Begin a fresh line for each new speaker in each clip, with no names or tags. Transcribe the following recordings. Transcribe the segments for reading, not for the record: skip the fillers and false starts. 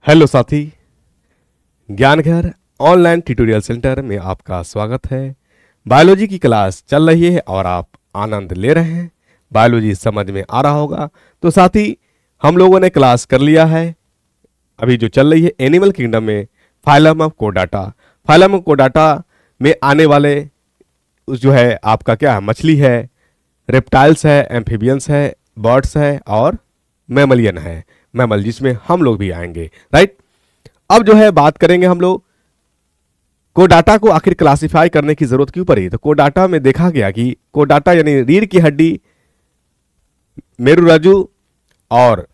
Hello साथी, ज्ञान घर ऑनलाइन ट्यूटोरियल सेंटर में आपका स्वागत है। बायोलॉजी की क्लास चल रही है और आप आनंद ले रहे हैं। बायोलॉजी समझ में आ रहा होगा। तो साथी, हम लोगों ने क्लास कर लिया है। अभी जो चल रही है एनिमल किंगडम में फाइलम ऑफ कोडाटा। फाइलम ऑफ कोडाटा में आने वाले जो है आपका क्या है, मछली है, रेप्टाइल्स है, एम्फीबियंस है, बर्ड्स है और मैमलियन है। मैमल जिसमें हम लोग भी आएंगे, राइट। अब जो है बात करेंगे हम लोग कोडाटा को आखिर क्लासिफाई करने की जरूरत क्यों पड़ी। तो कोडाटा में देखा गया कि कोडाटा यानी रीढ़ की हड्डी, मेरुरज्जु और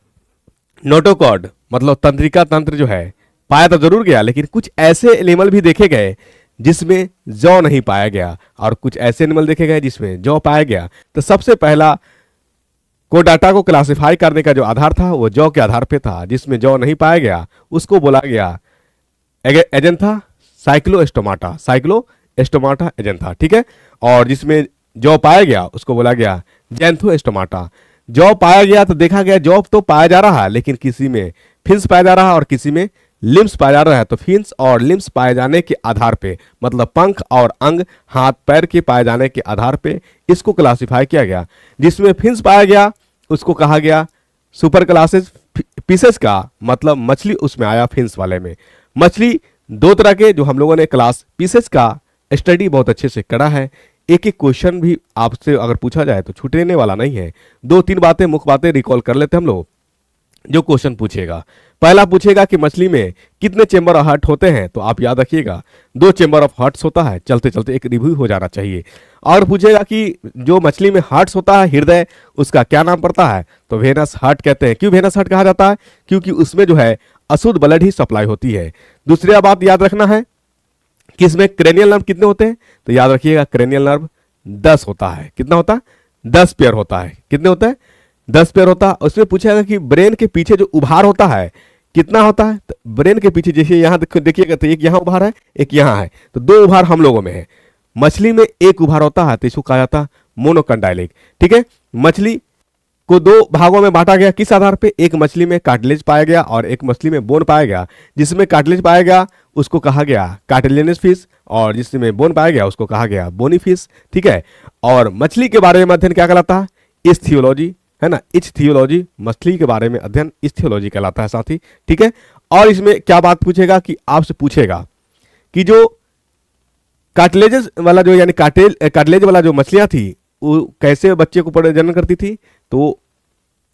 नोटोकॉर्ड मतलब तंत्रिका तंत्र जो है पाया तो जरूर गया, लेकिन कुछ ऐसे एनिमल भी देखे गए जिसमें जौ नहीं पाया गया और कुछ ऐसे एनिमल देखे गए जिसमें जौ पाया गया। तो सबसे पहला कोडाटा को क्लासिफाई करने का जो आधार था वो जौ के आधार पे था। जिसमें जौ नहीं पाया गया उसको बोला गया एजेंथा साइक्लोस्टोमाटा, साइक्लोस्टोमाटा एजेंथा, ठीक है। और जिसमें जौ पाया गया उसको बोला गया जैंथोस्टोमाटा। जौ पाया गया तो देखा गया जौ तो पाया जा रहा है, लेकिन किसी में फिन्स पाया जा रहा है और किसी में लिम्स पाया जा रहा है। तो फिन्स और लिम्स पाए जाने के आधार पे, मतलब पंख और अंग हाथ पैर के पाए जाने के आधार पे इसको क्लासिफाई किया गया। जिसमें फिन्स पाया गया उसको कहा गया सुपर क्लासेस पीसेस का, मतलब मछली उसमें आया फिन्स वाले में। मछली दो तरह के जो हम लोगों ने क्लास पीसेस का स्टडी बहुत अच्छे से करा है। एक एक क्वेश्चन भी आपसे अगर पूछा जाए तो छूटने वाला नहीं है। दो तीन बातें, मुख्य बातें रिकॉल कर लेते हम लोग। जो क्वेश्चन पूछेगा, पहला पूछेगा कि मछली में कितने चेंबर ऑफ हार्ट होते हैं। तो आप याद रखिएगा 2 चेंबर ऑफ हार्ट्स होता है। चलते चलते एक रिव्यू हो जाना चाहिए। और पूछेगा कि जो मछली में हार्ट्स होता है, हृदय, उसका क्या नाम पड़ता है। तो वेनस हार्ट कहते हैं। क्यों वेनस हार्ट कहा जाता है? क्योंकि उसमें जो है अशुद्ध ब्लड ही सप्लाई होती है। दूसरी बात याद रखना है कि इसमें क्रेनियल नर्व कितने होते हैं। तो याद रखिएगा क्रेनियल नर्व 10 होता है। कितना होता है? 10 पेयर होता है। कितने होता है? 10 पेयर होता है। उसमें पूछेगा कि ब्रेन के पीछे जो उभार होता है कितना होता है। तो ब्रेन के पीछे जैसे यहां देखिएगा तो एक यहां उभार है, एक यहां है, तो 2 उभार हम लोगों में है। मछली में एक उभार होता है तो इसको कहा जाता है मोनोकंडाइलिक, ठीक है। मछली को 2 भागों में बांटा गया। किस आधार पे? एक मछली में कार्टिलेज पाया गया और एक मछली में बोन पाया गया। जिसमें कार्टिलेज पाया गया उसको कहा गया कार्टिलेजिनस फिश और जिसमें बोन पाया गया उसको कहा गया बोनी फिश, ठीक है। और मछली के बारे में अध्ययन क्या कहलाता है? इच्थियोलॉजी, है ना। इच्थियोलॉजी, मछली के बारे में अध्ययन इच्थियोलॉजी कहलाता है साथी, ठीक है। और इसमें क्या बात पूछेगा कि आपसे पूछेगा कि जो कार्टिलेजेस वाला जो यानी कार्टिलेज वाला जो मछलियां थी वो कैसे बच्चे को जन्म करती थी। तो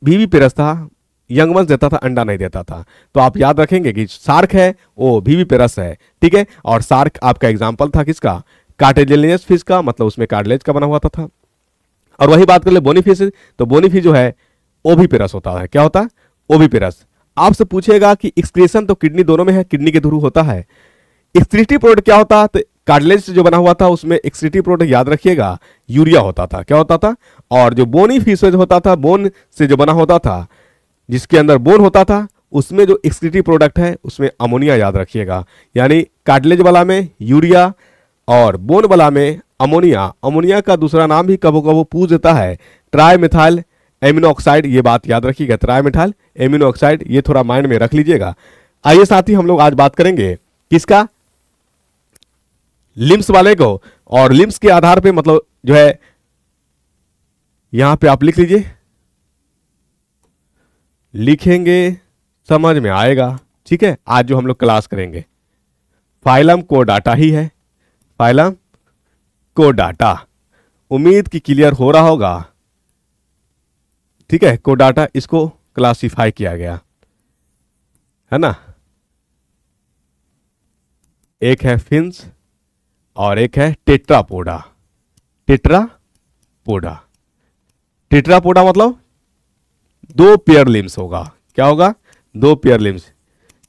बीवी पेरस था, यंग वंस देता था, अंडा नहीं देता था। तो आप याद रखेंगे कि शार्क है वो बीवी पेरस है, ठीक है। और शार्क आपका एग्जाम्पल था किसका? कार्टिलेजिनस फिश का, मतलब उसमें कार्टिलेज का बना हुआ था। और वही बात कर ले बोनी फिश, तो बोनी फिश जो है ओविपेरस होता है। क्या होता है? ओविपेरस। आपसे पूछेगा कि एक्सक्रीशन तो किडनी दोनों में है, किडनी के थ्रू होता है। एक्सक्रीटिव प्रोडक्ट क्या होता है? तो कार्टिलेज से जो बना हुआ था उसमें एक्सक्रीटिव प्रोडक्ट याद रखिएगा यूरिया होता था। क्या होता था? और जो बोनी फिश होता था, बोन से जो बना होता था, जिसके अंदर बोन होता था, उसमें जो एक्सक्रीटिव प्रोडक्ट है उसमें अमोनिया याद रखिएगा। यानी कार्टिलेज वाला में यूरिया और बोन वाला में अमोनिया। अमोनिया का दूसरा नाम भी कबो कबो पूछ देता है ट्राई मिथाइल एमिनो ऑक्साइड। ये बात याद रखिएगा, ट्राई मिथाइल एमिनो ऑक्साइड, ये थोड़ा माइंड में रख लीजिएगा। आइए साथी, हम लोग आज बात करेंगे किसका? लिम्स वाले को। और लिम्स के आधार पे मतलब जो है यहां पे आप लिख लीजिए, लिखेंगे समझ में आएगा, ठीक है। आज जो हम लोग क्लास करेंगे फाइलम कोडाटा ही है। फाइलम कोडाटा, उम्मीद की क्लियर हो रहा होगा, ठीक है। कोडाटा इसको क्लासिफाई किया गया है ना। एक है फिन्स और एक है टेट्रापोडा। टेट्रापोडा, टेट्रापोडा मतलब 2 पेयर लिम्स होगा। क्या होगा? 2 पेयर लिम्स।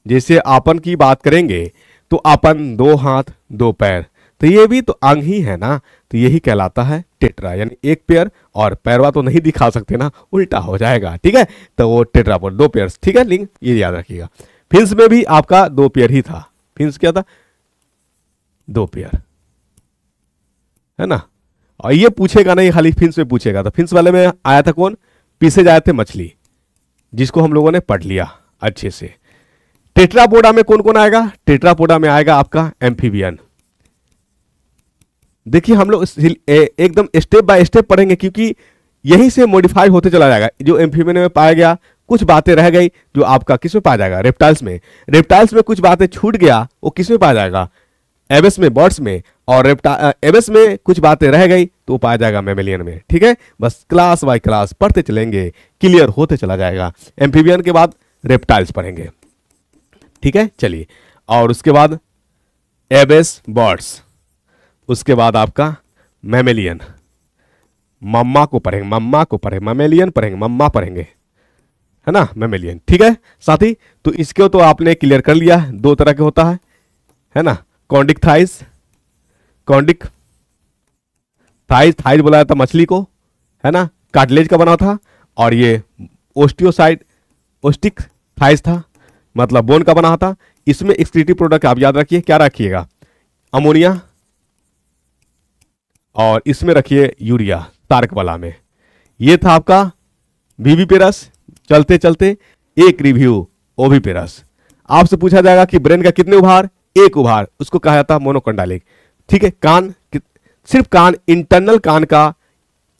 जैसे आपन की बात करेंगे तो आपन 2 हाथ 2 पैर, तो ये भी तो अंग ही है ना। तो यही कहलाता है टेट्रा, यानी एक पेयर। और पैरवा तो नहीं दिखा सकते ना, उल्टा हो जाएगा, ठीक है। तो वो टेट्रापोड 2 पेयर, ठीक है। लिंक ये याद रखिएगा। फिन्स में भी आपका 2 पेयर ही था। फिन्स क्या था? 2 पेयर, है ना। और ये पूछेगा नहीं, खाली फिन्स में पूछेगा। तो फिन्स वाले में आया था कौन? पीसे जाए थे मछली, जिसको हम लोगों ने पढ़ लिया अच्छे से। टेट्रापोडा में कौन कौन आएगा? टेट्रापोडा में आएगा आपका एम्फीबियन। देखिए हम लोग एकदम स्टेप बाय स्टेप पढ़ेंगे, क्योंकि यहीं से मॉडिफाई होते चला जाएगा। जो एम्फीबियन में पाया गया, कुछ बातें रह गई जो आपका किस में पाया जाएगा? रेप्टाइल्स में। रेप्टाइल्स में कुछ बातें छूट गया, वो किस में पाया जाएगा? एबेस में, बर्ड्स में। और एबेस में कुछ बातें रह गई तो पाया जाएगा मैमेलियन में। ठीक है, बस क्लास बाय क्लास पढ़ते चलेंगे, क्लियर होते चला जाएगा। एम्फीबियन के बाद रेप्टाइल्स पढ़ेंगे। ठीक है, चलिए। और उसके बाद एबेस, बर्ड्स, उसके बाद आपका मैमेलियन, मम्मा को पढ़ेंगे, मम्मा को पढ़ेंगे, मैमेलियन पढ़ेंगे, मम्मा पढ़ेंगे, है ना, मैमेलियन। ठीक है साथी, तो इसको तो आपने क्लियर कर लिया। दो तरह के होता है ना, कॉन्डिक थाइस, कॉन्डिक थाइस, थाइस बोला जाता मछली को, है ना, कार्टिलेज का बना था। और ये ओस्टियोसाइड, ओस्टिक थाइस था, मतलब बोन का बना था। इसमें एक्सक्रीटिव प्रोडक्ट आप याद रखिए, क्या रखिएगा? अमोनिया, और इसमें रखिए यूरिया, तारक वाला में। ये था आपका विविपेरस। चलते चलते एक रिव्यू ओविपेरस। आपसे पूछा जाएगा कि ब्रेन का कितने उभार? एक उभार, उसको कहा जाता है मोनोकॉन्डाइलिक। ठीक है, कान, सिर्फ कान, इंटरनल कान का,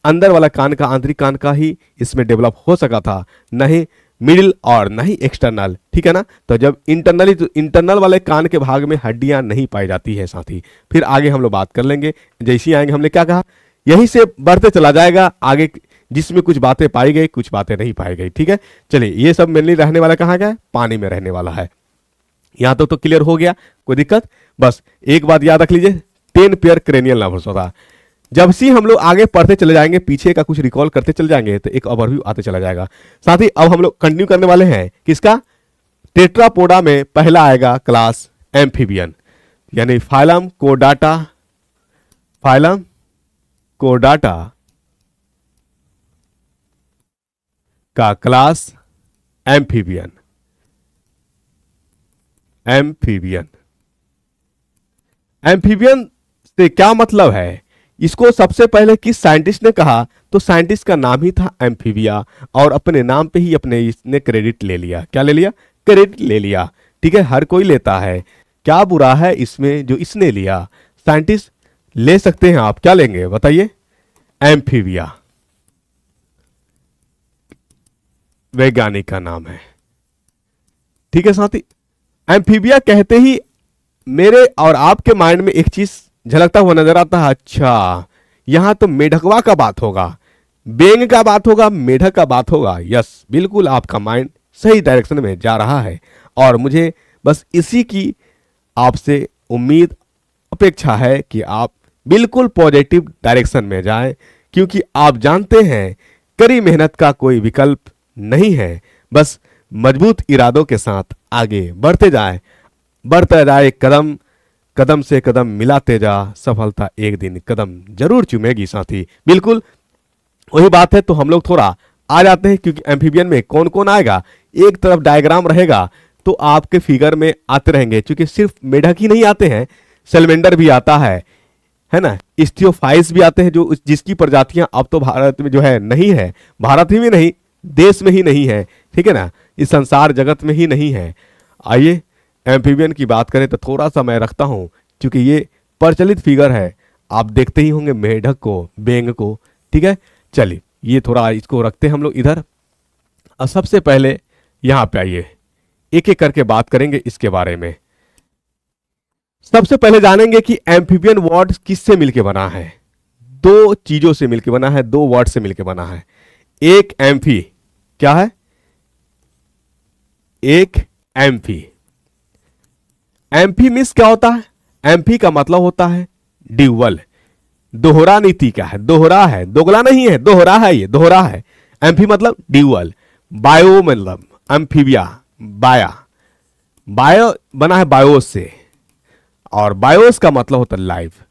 अंदर वाला कान का, आंतरिक कान का ही इसमें डेवलप हो सका था, नहीं मिडिल और नहीं एक्सटर्नल। ठीक है ना, तो जब इंटरनली, तो इंटरनल वाले कान के भाग में हड्डियां नहीं पाई जाती है साथी। फिर आगे हम लोग बात कर लेंगे, जैसे ही आएंगे। हमने क्या कहा, यहीं से बढ़ते चला जाएगा आगे, जिसमें कुछ बातें पाई गई, कुछ बातें नहीं पाई गई। ठीक है, चलिए। ये सब मेनली रहने वाला कहाँ का है? पानी में रहने वाला है। यहां तो क्लियर हो गया, कोई दिक्कत? बस एक बात याद रख लीजिए, 10 पेयर क्रेनियल नर्व्स होता। जब से हम लोग आगे पढ़ते चले जाएंगे, पीछे का कुछ रिकॉल करते चले जाएंगे, तो एक ओवरव्यू आते चला जाएगा। साथ ही अब हम लोग कंटिन्यू करने वाले हैं किसका? टेट्रापोडा में पहला आएगा क्लास एम्फीबियन, यानी फाइलम कोडाटा, फाइलम कोडाटा का क्लास एम्फीबियन, एम्फीबियन। एम्फीबियन से क्या मतलब है? इसको सबसे पहले किस साइंटिस्ट ने कहा? तो साइंटिस्ट का नाम ही था एम्फीबिया, और अपने नाम पे ही अपने इसने क्रेडिट ले लिया। क्या ले लिया? क्रेडिट ले लिया। ठीक है, हर कोई लेता है, क्या बुरा है इसमें जो इसने लिया? साइंटिस्ट ले सकते हैं, आप क्या लेंगे बताइए? एम्फीबिया वैज्ञानिक का नाम है। ठीक है साथी, एम्फीबिया कहते ही मेरे और आपके माइंड में एक चीज झलकता हुआ नजर आता है। अच्छा, यहां तो मेढकवा का बात होगा, बेंग का बात होगा, मेढक का बात होगा। यस, बिल्कुल आपका माइंड सही डायरेक्शन में जा रहा है, और मुझे बस इसी की आपसे उम्मीद, अपेक्षा है कि आप बिल्कुल पॉजिटिव डायरेक्शन में जाएं, क्योंकि आप जानते हैं कड़ी मेहनत का कोई विकल्प नहीं है। बस मजबूत इरादों के साथ आगे बढ़ते जाएं, बढ़ता जाए, कदम कदम से कदम मिलाते जा, सफलता एक दिन कदम जरूर चूमेगी साथी। बिल्कुल वही बात है। तो हम लोग थोड़ा आ जाते हैं, क्योंकि एम्फीबियन में कौन कौन आएगा, एक तरफ डायग्राम रहेगा तो आपके फिगर में आते रहेंगे, क्योंकि सिर्फ मेढक ही नहीं आते हैं, सेलमेंडर भी आता है ना, इस्थियोफाइस भी आते हैं, जो जिसकी प्रजातियां अब तो भारत में जो है नहीं है, भारत ही में नहीं, देश में ही नहीं है। ठीक है ना, इस संसार जगत में ही नहीं है। आइए एम्फीबियन की बात करें तो थोड़ा सा मैं रखता हूं, क्योंकि ये प्रचलित फिगर है, आप देखते ही होंगे मेढक को, बेंग को। ठीक है, चलिए ये थोड़ा इसको रखते हैं हम लोग इधर। और सबसे पहले यहां पे आइए, एक एक करके बात करेंगे इसके बारे में। सबसे पहले जानेंगे कि एम्फीबियन वर्ड किससे मिलके बना है। दो चीजों से मिलके बना है, दो वर्ड से मिलके बना है। एक एम्फी, क्या है? एक एम्फी। एम्फी मीन्स क्या होता है? एम्फी का मतलब होता है ड्यूअल, दोहरा नीति का है, दोहरा है, दोगला नहीं है, दोहरा है, ये दोहरा है। एम्फी मतलब ड्यूअल। बायो मतलब एम्फीबिया, बाया, बायो बना है बायोस से, और बायोस का मतलब होता है लाइफ।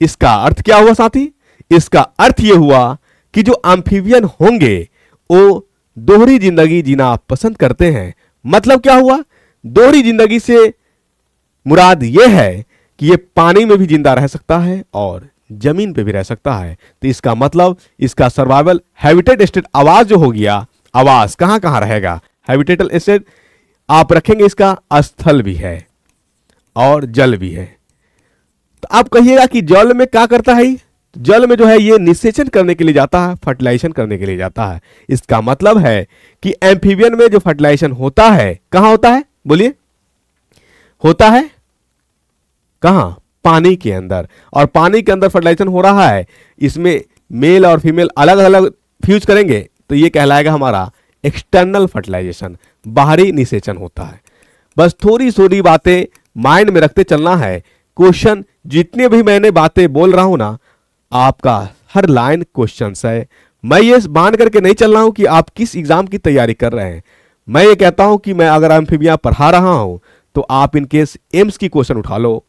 इसका अर्थ क्या हुआ साथी? इसका अर्थ यह हुआ कि जो एम्फीबियन होंगे वो दोहरी जिंदगी जीना पसंद करते हैं। मतलब क्या हुआ? दोहरी जिंदगी से मुराद यह है कि ये पानी में भी जिंदा रह सकता है और जमीन पे भी रह सकता है। तो इसका मतलब इसका सर्वाइवल हैबिटेट स्टेट, आवास जो हो गया, आवास कहां कहां रहेगा? हैबिटेटल स्टेट, आप रखेंगे इसका स्थल भी है और जल भी है। तो आप कहिएगा कि जल में क्या करता है? जल में जो है ये निषेचन करने के लिए जाता है, फर्टिलाइजेशन करने के लिए जाता है। इसका मतलब है कि एम्फीबियन में जो फर्टिलाइजेशन होता है कहां होता है? बोलिए, होता है कहां? पानी के अंदर। और पानी के अंदर फर्टिलाइजेशन हो रहा है, इसमें मेल और फीमेल अलग अलग फ्यूज करेंगे तो ये कहलाएगा हमारा एक्सटर्नल फर्टिलाइजेशन, बाहरी निषेचन होता है। बस थोड़ी थोड़ी बातें माइंड में रखते चलना है। क्वेश्चन जितने भी मैंने बातें बोल रहा हूं ना, आपका हर लाइन क्वेश्चन है। मैं ये मान करके नहीं चल रहा हूं कि आप किस एग्जाम की तैयारी कर रहे हैं। मैं ये कहता हूं कि मैं अगर एम्फीबिया पढ़ा रहा हूं तो आप इनकेस एम्स की क्वेश्चन उठा लो,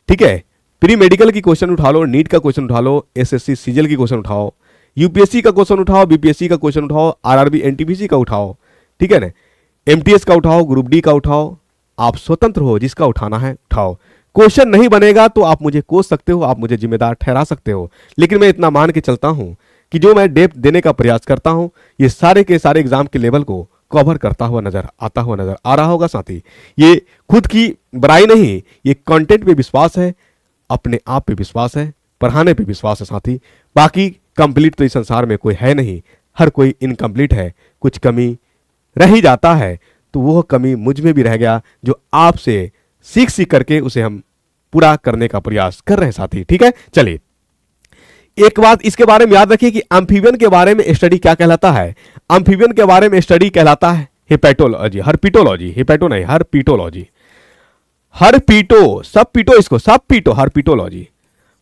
ठीक है, प्री मेडिकल की क्वेश्चन उठा लो, नीट का क्वेश्चन उठा लो, एसएससी सीजीएल की क्वेश्चन उठाओ, यूपीएससी का क्वेश्चन उठाओ, बीपीएससी का क्वेश्चन उठाओ, आरआरबी एनटीपीसी का उठाओ, ठीक है ना, एमटीएस का उठाओ, ग्रुप डी का उठाओ। आप स्वतंत्र हो, जिसका उठाना है उठाओ। क्वेश्चन नहीं बनेगा तो आप मुझे कोस सकते हो, आप मुझे जिम्मेदार ठहरा सकते हो, लेकिन मैं इतना मान के चलता हूं कि जो मैं डेप्थ देने का प्रयास करता हूं ये सारे के सारे एग्जाम के लेवल को कवर करता हुआ नजर आ रहा होगा साथी। ये खुद की बड़ाई नहीं, ये कंटेंट पे विश्वास है, अपने आप पे विश्वास है, पढ़ाने पे विश्वास है साथी। बाकी कंप्लीट तो इस संसार में कोई है नहीं, हर कोई इनकम्प्लीट है, कुछ कमी रह ही जाता है, तो वो कमी मुझ में भी रह गया जो आपसे सीख सीख करके उसे हम पूरा करने का प्रयास कर रहे हैं साथी। ठीक है, चलिए एक बात इसके बारे में याद रखिए कि एम्फीबियन के बारे में स्टडी क्या कहलाता है? एम्फीबियन के बारे में स्टडी कहलाता है हेपेटोलॉजी, हर्पिटोलॉजी, हेपेटो नहीं हर्पिटोलॉजी, हर्पिटो, सब पीटो इसको, सब पीटो, हर्पिटोलॉजी।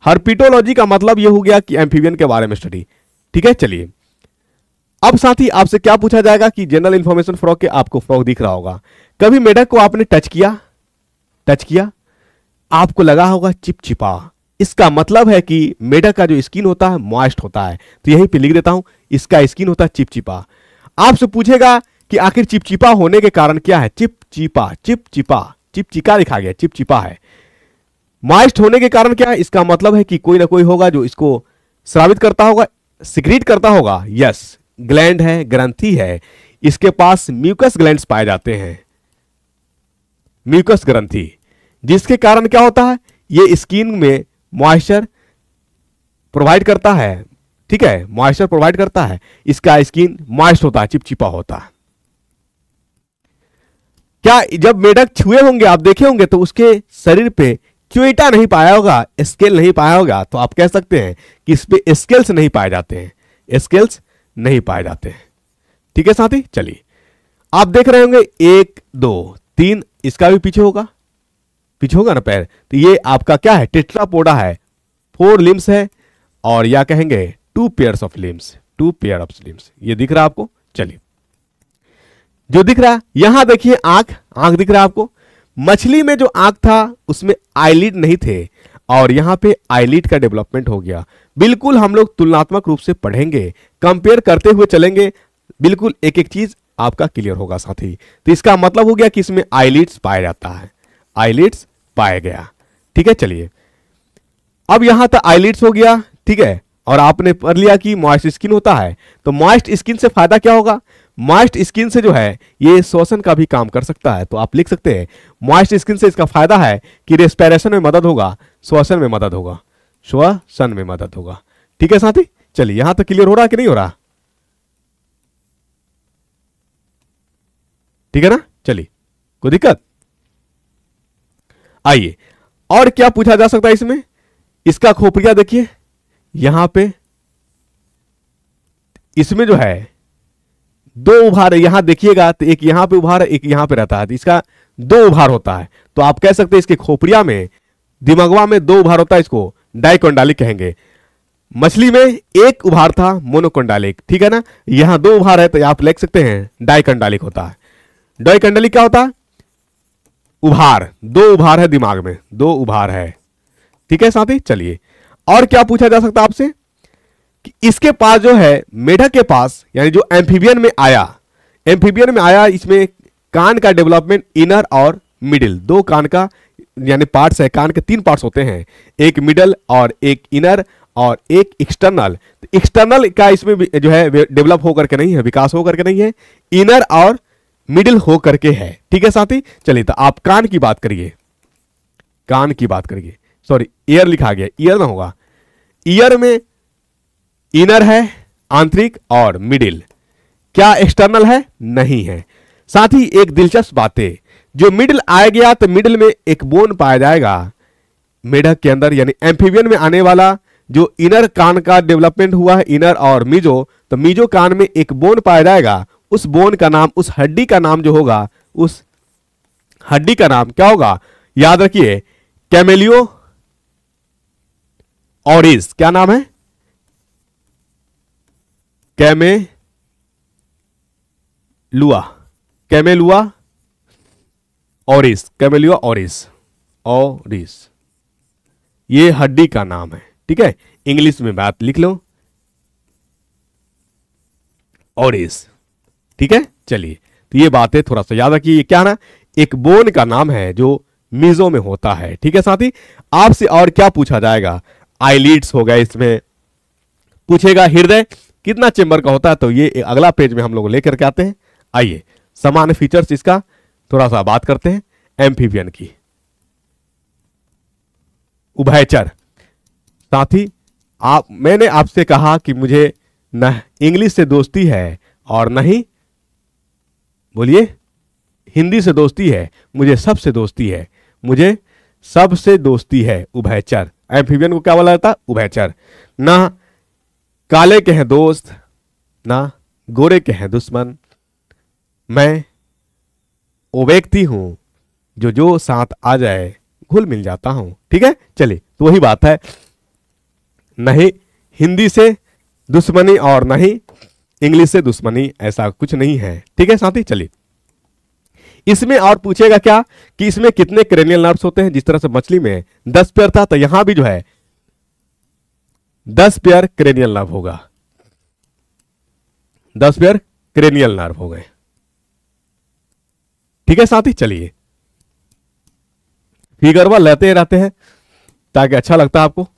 हर्पिटोलॉजी का मतलब यह हो गया कि एम्फीबियन के बारे में स्टडी। ठीक है, चलिए अब साथी आपसे क्या पूछा जाएगा कि जनरल इंफॉर्मेशन फ्रॉग के, आपको फ्रॉग दिख रहा होगा, कभी मेढक को आपने टच किया, आपको लगा होगा चिपचिपा। इसका मतलब है कि मेढक का जो स्किन होता है मॉइस्ट होता है, तो यहीं पे लिख देता हूं, इसका स्किन होता है चिपचिपा। आपसे पूछेगा कि आखिर चिपचिपा होने के कारण क्या है? चिपचिपा, चिपचिपा, चिपचिका लिखा गया, चिपचिपा है। मॉइस्ट होने के कारण क्या है? इसका मतलब है कि कोई ना कोई होगा जो इसको स्रावित करता होगा, सिक्रीट करता होगा। यस, ग्लैंड है, ग्रंथि है, इसके पास म्यूकस ग्लैंड्स पाए जाते हैं, म्यूकस ग्रंथि, जिसके कारण क्या होता है? ये स्किन में मॉइस्चर प्रोवाइड करता है। ठीक है, मॉइस्चर प्रोवाइड करता है, इसका स्किन मॉइस्ट होता है, चिपचिपा होता है। क्या जब मेढक छुए होंगे, आप देखे होंगे, तो उसके शरीर पे च्वेटा नहीं पाया होगा, स्केल नहीं पाया होगा, तो आप कह सकते हैं कि इस पे स्केल्स नहीं पाए जाते हैं, स्केल्स नहीं पाए जाते हैं। ठीक है साथी, चलिए आप देख रहे होंगे 1 2 3, इसका भी पीछे होगा ना पैर, तो ये आपका क्या है? टेट्रापोडा है, 4 लिम्स है, और या कहेंगे 2 pairs of limbs, 2 pair of limbs. ये दिख रहा है आपको? चलिए जो दिख रहा है यहां देखिए, आंख दिख रहा है आपको। मछली में जो आंख था उसमें आईलिड नहीं थे, और यहां पे आईलिड का डेवलपमेंट हो गया। बिल्कुल हम लोग तुलनात्मक रूप से पढ़ेंगे, कंपेयर करते हुए चलेंगे, बिल्कुल एक एक चीज आपका क्लियर होगा साथी। तो इसका मतलब हो गया कि इसमें आईलिड्स पाया जाता है, आईलिड्स पाया गया। ठीक है, चलिए अब यहां तक आईलिड्स हो गया। ठीक है, और आपने पढ़ लिया कि मॉइस्ट स्किन होता है, तो मॉइस्ट स्किन से फायदा क्या होगा? मॉइस्ट स्किन से जो है ये श्वसन का भी काम कर सकता है, तो आप लिख सकते हैं मॉइस्ट स्किन से इसका फायदा है कि रेस्पिरेशन में मदद होगा, श्वसन में मदद होगा, श्वसन में मदद होगा। ठीक है साथी, चलिए यहां तक क्लियर हो रहा है कि नहीं हो रहा? ठीक है ना, चलिए कोई दिक्कत? आइए और क्या पूछा जा सकता है इसमें? इसका खोपड़िया देखिए, यहां पे इसमें जो है 2 उभार है, यहां देखिएगा तो एक यहां पे उभार है, एक यहां पे रहता है, तो इसका 2 उभार होता है। तो आप कह सकते हैं इसके खोपड़िया में, दिमागवा में 2 उभार होता है, इसको डाइकोंडालिक कहेंगे। मछली में 1 उभार था, मोनोकोंडालिक। ठीक है ना, यहां 2 उभार है, तो आप लिख सकते हैं डाइकोंडालिक होता है। डाइकोंडालिक क्या होता है? उभार, 2 उभार है दिमाग में, 2 उभार है। ठीक है साथी, चलिए और क्या पूछा जा सकता है आपसे कि इसके पास जो है, मेढक के पास, यानी जो एम्फीबियन में आया, इसमें कान का डेवलपमेंट इनर और मिडिल, 2 कान का यानी पार्ट्स है। कान के 3 पार्ट्स होते हैं, एक मिडल और एक इनर और एक एक्सटर्नल। एक्सटर्नल का इसमें जो है डेवलप होकर के नहीं है, विकास होकर के नहीं है, इनर और मिडिल हो करके है। ठीक है साथी, चलिए तो आप कान की बात करिए, कान की बात करिए, सॉरी ईयर लिखा गया, ईयर ना होगा, ईयर में इनर है आंतरिक और मिडिल, क्या एक्सटर्नल है? नहीं है। साथ ही एक दिलचस्प बात है, जो मिडिल आ गया तो मिडिल में एक बोन पाया जाएगा मेढक के अंदर, यानी एम्फीबियन में आने वाला जो इनर कान का डेवलपमेंट हुआ है, इनर और मीजो, तो मीजो कान में एक बोन पाया जाएगा, उस बोन का नाम, उस हड्डी का नाम जो होगा, उस हड्डी का नाम क्या होगा? याद रखिए, कैमेलियो ऑरिस। क्या नाम है? कैमेलुआ, कैमेलुआ ऑरिस, कैमेलियो ऑरिस, ऑरिस ये हड्डी का नाम है। ठीक है, इंग्लिश में बात लिख लो, ऑरिस। ठीक है, चलिए तो ये बातें थोड़ा सा याद रखिए, क्या ना एक बोन का नाम है जो मीजो में होता है। ठीक है साथी, आपसे और क्या पूछा जाएगा? आईलिड्स हो गए, इसमें पूछेगा हृदय कितना चेंबर का होता है, तो ये अगला पेज में हम लोग लेकर के आते हैं। आइए सामान्य फीचर्स इसका थोड़ा सा बात करते हैं। एम्फीबियन की उभयचर, साथी मैंने आपसे कहा कि मुझे न इंग्लिश से दोस्ती है और न ही बोलिए हिंदी से दोस्ती है, मुझे सबसे दोस्ती है, मुझे सबसे दोस्ती है। उभयचर, एम्फीबियन को क्या बोला जाता है? उभयचर। ना काले के हैं दोस्त, ना गोरे के हैं दुश्मन, मैं वो व्यक्ति हूं जो साथ आ जाए घुल मिल जाता हूं। ठीक है, चलिए तो वही बात है, नहीं हिंदी से दुश्मनी और नहीं इंग्लिश से दुश्मनी, ऐसा कुछ नहीं है। ठीक है साथी, चलिए इसमें और पूछेगा क्या कि इसमें कितने क्रेनियल नर्व्स होते हैं। जिस तरह से मछली में 10 पेयर था, तो यहां भी जो है 10 पेयर क्रेनियल नर्व होगा, 10 पेयर क्रेनियल नर्व हो गए। ठीक है साथी, चलिए फिगर वन लेते रहते हैं ताकि अच्छा लगता है आपको।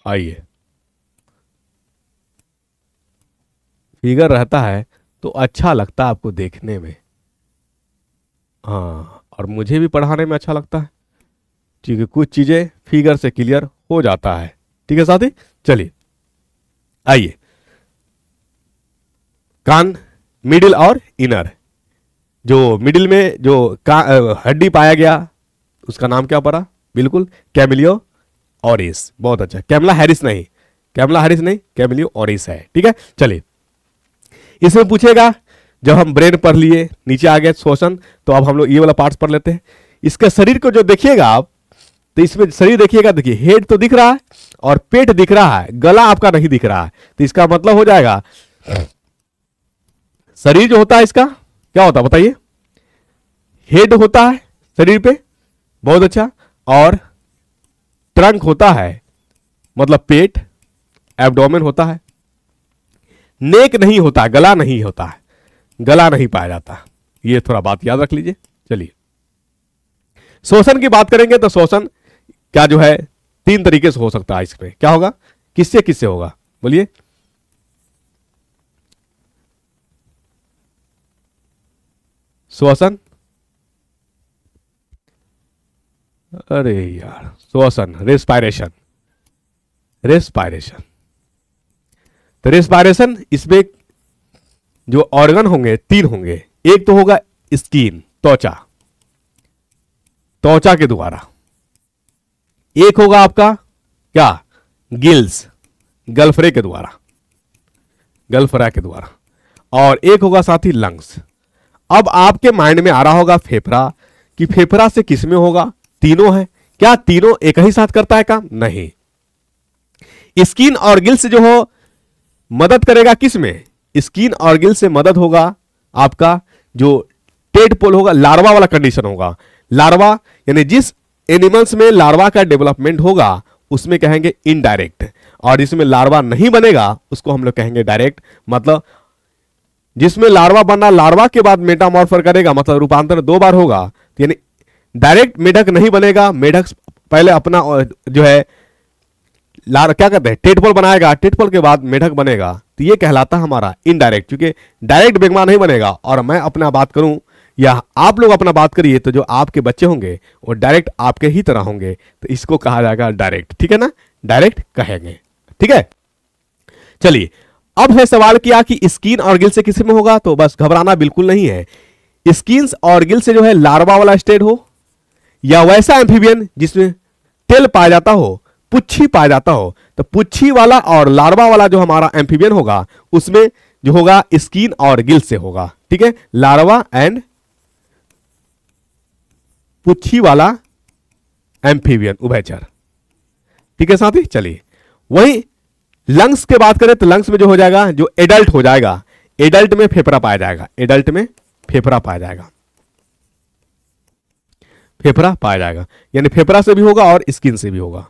आइए, फिगर रहता है तो अच्छा लगता है आपको देखने में, हाँ, और मुझे भी पढ़ाने में अच्छा लगता है। ठीक है, कुछ चीजें फिगर से क्लियर हो जाता है। ठीक है साथी, चलिए आइए, कान मिडिल और इनर, जो मिडिल में जो हड्डी पाया गया उसका नाम क्या पड़ा? बिल्कुल कैमिलियो ऑरिस। बहुत अच्छा, कैमला हैरिस नहीं, कैमला हैरिस नहीं, कैमिलियो ऑरिस है। ठीक है, चलिए इसमें पूछेगा, जब हम ब्रेन पढ़ लिए, नीचे आ गए श्वसन, तो अब हम लोग ये वाला पार्ट पढ़ लेते हैं। इसके शरीर को जो देखिएगा आप, तो इसमें शरीर देखिएगा, देखिए हेड तो दिख रहा है और पेट दिख रहा है, गला आपका नहीं दिख रहा है, तो इसका मतलब हो जाएगा शरीर जो होता है इसका क्या होता है बताइए? हेड होता है शरीर पे, बहुत अच्छा, और ट्रंक होता है मतलब पेट, एब्डोमेन होता है, नेक नहीं होता, गला नहीं होता है, गला नहीं पाया जाता। ये थोड़ा बात याद रख लीजिए। चलिए श्वसन की बात करेंगे तो श्वसन क्या जो है 3 तरीके से हो सकता है। इसमें क्या होगा, किससे किससे होगा बोलिए? श्वसन, अरे यार, श्वसन, रेस्पायरेशन, रेस्पायरेशन, तो रेस्पायरेशन इसमें जो ऑर्गन होंगे 3 होंगे। एक तो होगा स्किन, त्वचा, त्वचा के द्वारा, एक होगा आपका क्या, गिल्स, गलफरे के द्वारा, गलफरा के द्वारा, और एक होगा साथी लंग्स। अब आपके माइंड में आ रहा होगा फेफड़ा, कि फेफड़ा से किसमें होगा? तीनों है, क्या तीनों एक ही साथ करता है काम? नहीं, स्किन और गिल्स जो हो मदद करेगा किसमें? स्किन और गिल्स से मदद होगा आपका जो टेडपोल होगा, लार्वा वाला कंडीशन होगा। लार्वा यानी जिस एनिमल्स में लार्वा का डेवलपमेंट होगा उसमें कहेंगे इनडायरेक्ट, और जिसमें लार्वा नहीं बनेगा उसको हम लोग कहेंगे डायरेक्ट। मतलब जिसमें लार्वा बनना, लार्वा के बाद मेटामॉर्फर करेगा, मतलब रूपांतर 2 बार होगा, यानी डायरेक्ट मेढक नहीं बनेगा। मेढक पहले अपना जो है क्या कहते हैं, टेडपोल बनाएगा, टेडपोल के बाद मेढक बनेगा, तो ये कहलाता है हमारा इनडायरेक्ट, क्योंकि डायरेक्ट बेगमा नहीं बनेगा। और मैं अपना बात करूं या आप लोग अपना बात करिए तो जो आपके बच्चे होंगे वो डायरेक्ट आपके ही तरह होंगे, तो इसको कहा जाएगा डायरेक्ट, ठीक है ना, डायरेक्ट कहेंगे, ठीक है। चलिए, अब है सवाल किया कि स्किन और गिल से किसी में होगा, तो बस घबराना बिल्कुल नहीं है। स्किन और गिल से जो है लार्वा वाला स्टेज हो, या वैसा एम्फीबियन जिसमें टेल पाया जाता हो, पुच्छी पाया जाता हो, तो पुच्छी वाला और लार्वा वाला जो हमारा एम्फीबियन होगा उसमें जो होगा स्किन और गिल से होगा, ठीक है, लार्वा एंड पुच्छी वाला एम्फीबियन उभयचर, ठीक है साथी। चलिए, वही लंग्स के बात करें तो लंग्स में जो हो जाएगा, जो एडल्ट हो जाएगा, एडल्ट में फेफड़ा पाया जाएगा, एडल्ट में फेफड़ा पाया जाएगा, फेफड़ा पाया जाएगा, यानी फेफड़ा से भी होगा और स्किन से भी होगा।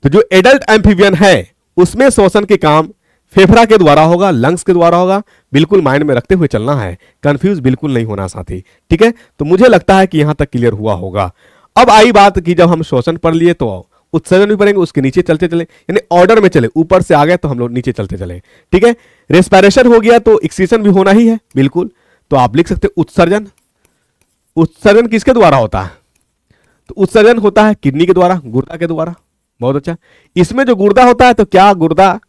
तो जो एडल्ट एम्फीबियन है उसमें श्वसन के काम फेफड़ा के द्वारा होगा, लंग्स के द्वारा होगा, बिल्कुल माइंड में रखते हुए चलना है, कंफ्यूज बिल्कुल नहीं होना साथी, ठीक है। तो मुझे लगता है कि यहां तक क्लियर हुआ होगा। अब आई बात कि जब हम श्वसन पढ़ लिए तो उत्सर्जन भी पढ़ेंगे, उसके नीचे चलते चले, यानी ऑर्डर में चले, ऊपर से आ गए तो हम लोग नीचे चलते चले, ठीक है। रेस्पिरेशन हो गया तो एक्सीशन भी होना ही है, बिल्कुल। तो आप लिख सकते उत्सर्जन। उत्सर्जन किसके द्वारा होता है, तो उत्सर्जन होता है किडनी के द्वारा, गुर्दा के द्वारा, बहुत अच्छा। इसमें जो गुर्दा होता है, तो क्या गुर्दा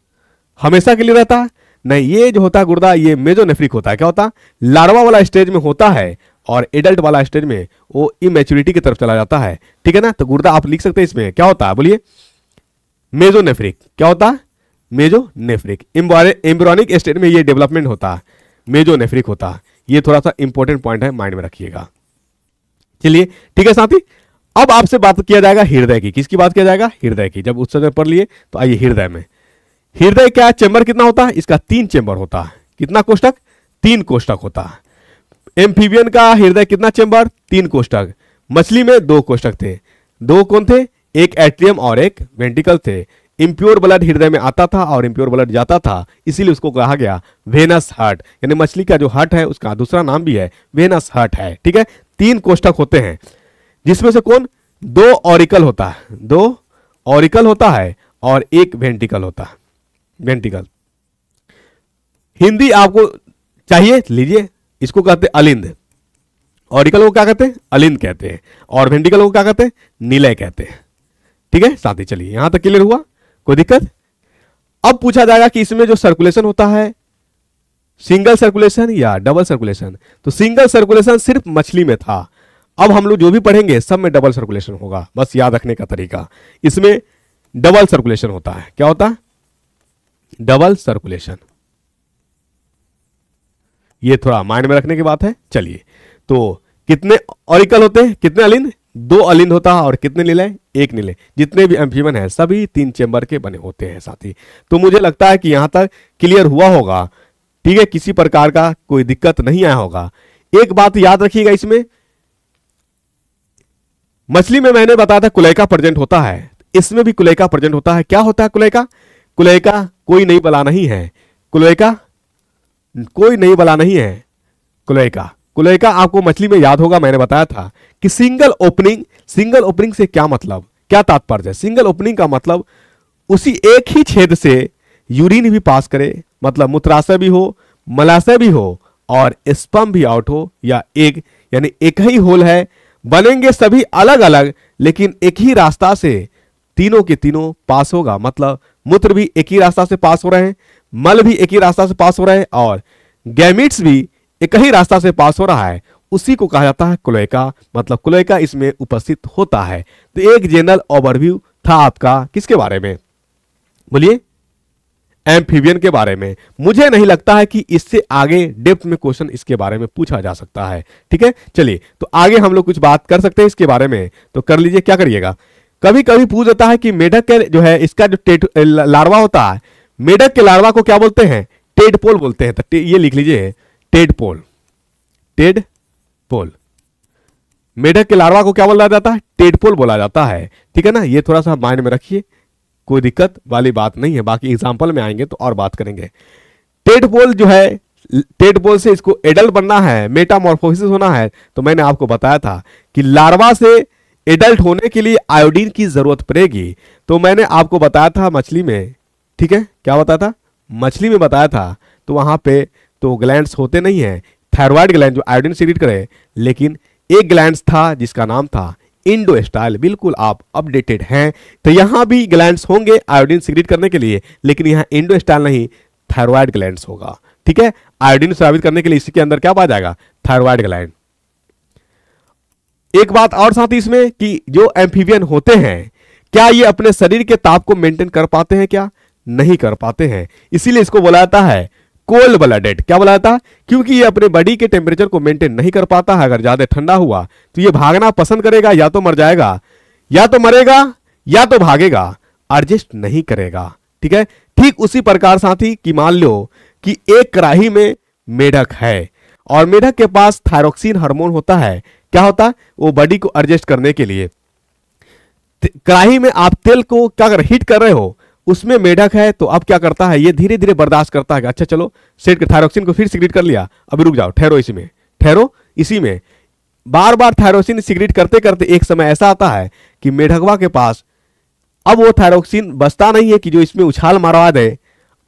हमेशा के लिए रहता है, नहीं, ये जो होता है गुर्दा ये मेजोनेफ्रिक होता है। क्या होता है, लार्वा वाला स्टेज में होता है और एडल्ट वाला स्टेज में वो इमेच्योरिटी की तरफ चला जाता है, ठीक है ना। तो गुर्दा आप लिख सकते हैं, इसमें क्या होता है बोलिए, मेजोनेफ्रिक। क्या होता है, मेजोनेफ्रिक। एम्ब्रियोनिक स्टेज में ये डेवलपमेंट होता है, मेजोनेफ्रिक होता है। ये थोड़ा सा इंपॉर्टेंट पॉइंट है, माइंड में रखिएगा। चलिए, ठीक है साथी। अब आपसे बात किया जाएगा हृदय की। किसकी बात किया जाएगा, हृदय की। जब उत्सर्जन पढ़ लिए तो आइए हृदय में। हृदय क्या चेंबर कितना होता है, इसका 3 चेंबर होता है। कितना कोष्ठक, 3 कोष्ठक होता है। एम्फीबियन का हृदय कितना चेंबर, 3 कोष्ठक। मछली में 2 कोष्ठक थे, 2 कौन थे, एक एट्रियम और एक वेंट्रिकल थे। इंप्योर ब्लड हृदय में आता था और इंप्योर ब्लड जाता था, इसीलिए उसको कहा गया वेनस हार्ट, यानी मछली का जो हार्ट है उसका दूसरा नाम भी है वेनस हार्ट है, ठीक है। 3 कोष्ठक होते हैं, जिसमें से कौन, 2 ऑरिकल होता है, 2 ऑरिकल होता है और 1 वेंट्रिकल होता है, वेंट्रिकल। हिंदी आपको चाहिए, लीजिए। इसको कहते हैं अलिंद। ऑरिकल को क्या कहते हैं, अलिंद कहते हैं, और वेंट्रिकल को क्या कहते हैं, निलय कहते हैं, ठीक है साथी। चलिए, यहां तक क्लियर हुआ, कोई दिक्कत। अब पूछा जाएगा कि इसमें जो सर्कुलेशन होता है सिंगल सर्कुलेशन या डबल सर्कुलेशन, तो सिंगल सर्कुलेशन सिर्फ मछली में था। अब हम लोग जो भी पढ़ेंगे सब में डबल सर्कुलेशन होगा, बस याद रखने का तरीका, इसमें डबल सर्कुलेशन होता है। क्या होता है, डबल सर्कुलेशन। ये थोड़ा माइंड में रखने की बात है। चलिए, तो कितने ऑरिकल होते हैं, कितने अलिंद, 2 अलिंद होता है, और कितने निलय, 1 निलय। जितने भी एम्फीबियन है सभी 3 चेंबर के बने होते हैं साथी। तो मुझे लगता है कि यहां तक क्लियर हुआ होगा, ठीक है, किसी प्रकार का कोई दिक्कत नहीं आया होगा। एक बात याद रखिएगा, इसमें मछली में मैंने बताया था कुलेका प्रेजेंट होता है, इसमें भी कुलेका प्रेजेंट होता है। क्या होता है कुलेका, कुलेका कोई नई बला नहीं है, कुलेका कोई नई बला नहीं है। कुलेका, कुलेका आपको मछली में याद होगा, मैंने बताया था कि सिंगल ओपनिंग। सिंगल ओपनिंग से क्या मतलब, क्या तात्पर्य है, सिंगल ओपनिंग का मतलब उसी एक ही छेद से यूरिन भी पास करे, मतलब मूत्राशय भी हो, मलाशय भी हो और स्पर्म भी आउट हो, या एक, यानी एक ही होल है, बनेंगे सभी अलग अलग लेकिन एक ही रास्ता से तीनों के तीनों पास होगा। मतलब मूत्र भी एक ही रास्ता से पास हो रहे हैं, मल भी एक ही रास्ता से पास हो रहे हैं, और गैमीट्स भी एक ही रास्ता से पास हो रहा है। उसी को कहा जाता है क्लोएका, मतलब क्लोएका इसमें उपस्थित होता है। तो एक जनरल ओवरव्यू था आपका किसके बारे में, बोलिए, एम्फीबियन के बारे में। मुझे नहीं लगता है कि इससे आगे डेप्थ में क्वेश्चन इसके बारे में पूछा जा सकता है, ठीक है। चलिए, तो आगे हम लोग कुछ बात कर सकते हैं इसके बारे में, तो कर लीजिए। क्या करिएगा, कभी कभी पूछ देता है कि मेढक के जो है इसका जो लार्वा होता है, मेढक के लार्वा को क्या बोलते हैं, टेडपोल बोलते हैं। तो ये लिख लीजिए, टेडपोल, टेडपोल। मेढक के लार्वा को क्या बोला जाता है, टेडपोल बोला जाता है, ठीक है ना। ये थोड़ा सा माइंड में रखिए, कोई दिक्कत वाली बात नहीं है, बाकी एग्जाम्पल में आएंगे तो और बात करेंगे। टेडपोल जो है, टेडपोल से इसको एडल्ट बनना है, मेटामॉर्फोसिस होना है, तो मैंने आपको बताया था कि लार्वा से एडल्ट होने के लिए आयोडीन की जरूरत पड़ेगी। तो मैंने आपको बताया था मछली में, ठीक है, क्या बताया था, मछली में बताया था, तो वहां पे तो ग्लैंड्स होते नहीं है, थायराइड ग्लैंड जो आयोडीन सीक्रेट करे, लेकिन एक ग्लैंड्स था जिसका नाम था इंडोस्टाइल। बिल्कुल आप अपडेटेड हैं। तो यहां भी ग्लैंड्स होंगे आयोडीन सीक्रेट करने के लिए, लेकिन यहां इंडोस्टाइल नहीं, थायराइड ग्लैंड्स होगा। ठीक है, आयोडीन स्रावित करने के लिए इसके अंदर क्या पाया जाएगा, थायराइड ग्लैंड। एक बात और साथ ही इसमें कि जो एम्फीबियन होते हैं, क्या ये अपने शरीर के ताप को मेंटेन कर पाते हैं, क्या नहीं कर पाते हैं। इसीलिए इसको बोला जाता है कोल्ड ब्लडेड। क्या बोला जाता है, क्योंकि ये अपने बॉडी के टेम्परेचर को मेंटेन नहीं कर पाता है। अगर ज्यादा ठंडा हुआ तो ये भागना पसंद करेगा, या तो मर जाएगा, या तो मरेगा, या तो भागेगा, एडजस्ट नहीं करेगा। ठीक है, ठीक उसी प्रकार साथी कि मान लो कि एक कढ़ाई में मेढक है और मेढक के पास थायरोक्सिन हार्मोन होता है। क्या होता है, वो बॉडी को एडजस्ट करने के लिए। कढ़ाई में आप तेल को क्या कर हीट कर रहे हो, उसमें मेढक है, तो अब क्या करता है, ये धीरे धीरे बर्दाश्त करता है कि अच्छा चलो सेट के थायरोक्सिन को फिर सिक्रेट कर लिया, अभी रुक जाओ, ठहरो इसी में, ठहरो इसी में। बार बार थायरोक्सिन सिक्रेट करते करते एक समय ऐसा आता है कि मेढकवा के पास अब वो थायरोक्सिन बचता नहीं है कि जो इसमें उछाल मारवा दे,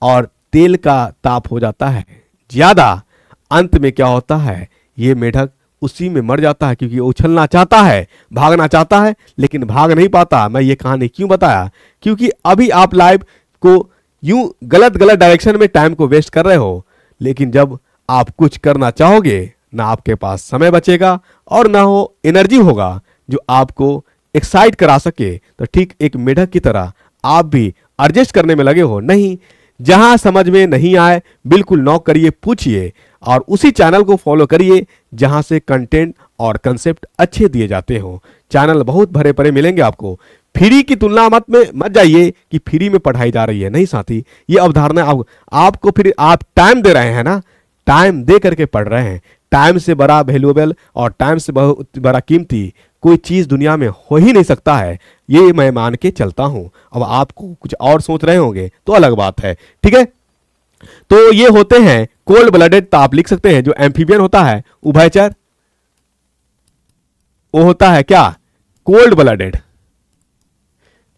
और तेल का ताप हो जाता है ज्यादा। अंत में क्या होता है, ये मेढक उसी में मर जाता है, क्योंकि वो उछलना चाहता है, भागना चाहता है, लेकिन भाग नहीं पाता। मैं ये कहानी क्यों बताया, क्योंकि अभी आप लाइव को यूं गलत गलत डायरेक्शन में टाइम को वेस्ट कर रहे हो, लेकिन जब आप कुछ करना चाहोगे, ना आपके पास समय बचेगा और ना हो एनर्जी होगा जो आपको एक्साइट करा सके। तो ठीक एक मेढक की तरह आप भी एडजस्ट करने में लगे हो। नहीं, जहां समझ में नहीं आए बिल्कुल नॉक करिए, पूछिए, और उसी चैनल को फॉलो करिए जहां से कंटेंट और कंसेप्ट अच्छे दिए जाते हो। चैनल बहुत भरे पड़े मिलेंगे आपको। फ्री की तुलना मत जाइए कि फ्री में पढ़ाई जा रही है, नहीं साथी, ये अवधारणा आपको फिर आप टाइम दे रहे हैं ना, टाइम दे करके पढ़ रहे हैं। टाइम से बड़ा वैल्यूएबल और टाइम से बहुत बड़ा कीमती कोई चीज दुनिया में हो ही नहीं सकता है, ये मैं मान के चलता हूं। अब आपको कुछ और सोच रहे होंगे तो अलग बात है। ठीक है, तो ये होते हैं कोल्ड ब्लडेड। तो आप लिख सकते हैं जो एम्फीबियन होता है उभयचर, वो होता है क्या, कोल्ड ब्लडेड।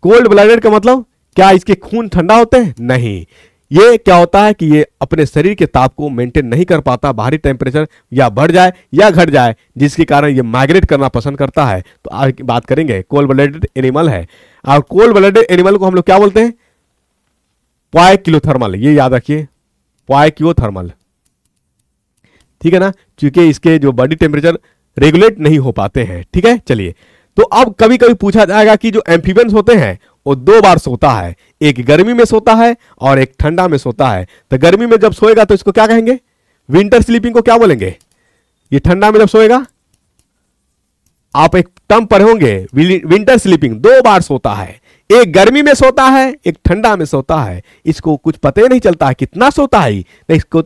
कोल्ड ब्लडेड का मतलब क्या इसके खून ठंडा होते हैं, नहीं। ये क्या होता है कि ये अपने शरीर के ताप को मेंटेन नहीं कर पाता, बाहरी टेम्परेचर या बढ़ जाए या घट जाए, जिसके कारण ये माइग्रेट करना पसंद करता है। तो आज बात करेंगे, कोल्ड ब्लडेड एनिमल है, और कोल्ड ब्लडेड एनिमल को हम लोग क्या बोलते हैं, पाइक्लोथर्मल। ये याद रखिए, पाइक्लोथर्मल। ठीक है ना, क्योंकि इसके जो बॉडी टेम्परेचर रेगुलेट नहीं हो पाते हैं। ठीक है, चलिए, तो अब कभी कभी पूछा जाएगा कि जो एम्फीबियंस होते हैं वो दो बार सोता है, एक गर्मी में सोता है और एक ठंडा में सोता है। तो गर्मी में जब सोएगा तो इसको क्या कहेंगे, विंटर स्लीपिंग को क्या बोलेंगे। ये ठंडा में जब सोएगा, आप एक टर्म पढ़े होंगे विंटर स्लीपिंग, दो बार सोता है, एक गर्मी में सोता है, एक ठंडा में सोता है। इसको कुछ पता ही नहीं चलता है कितना सोता है, इसको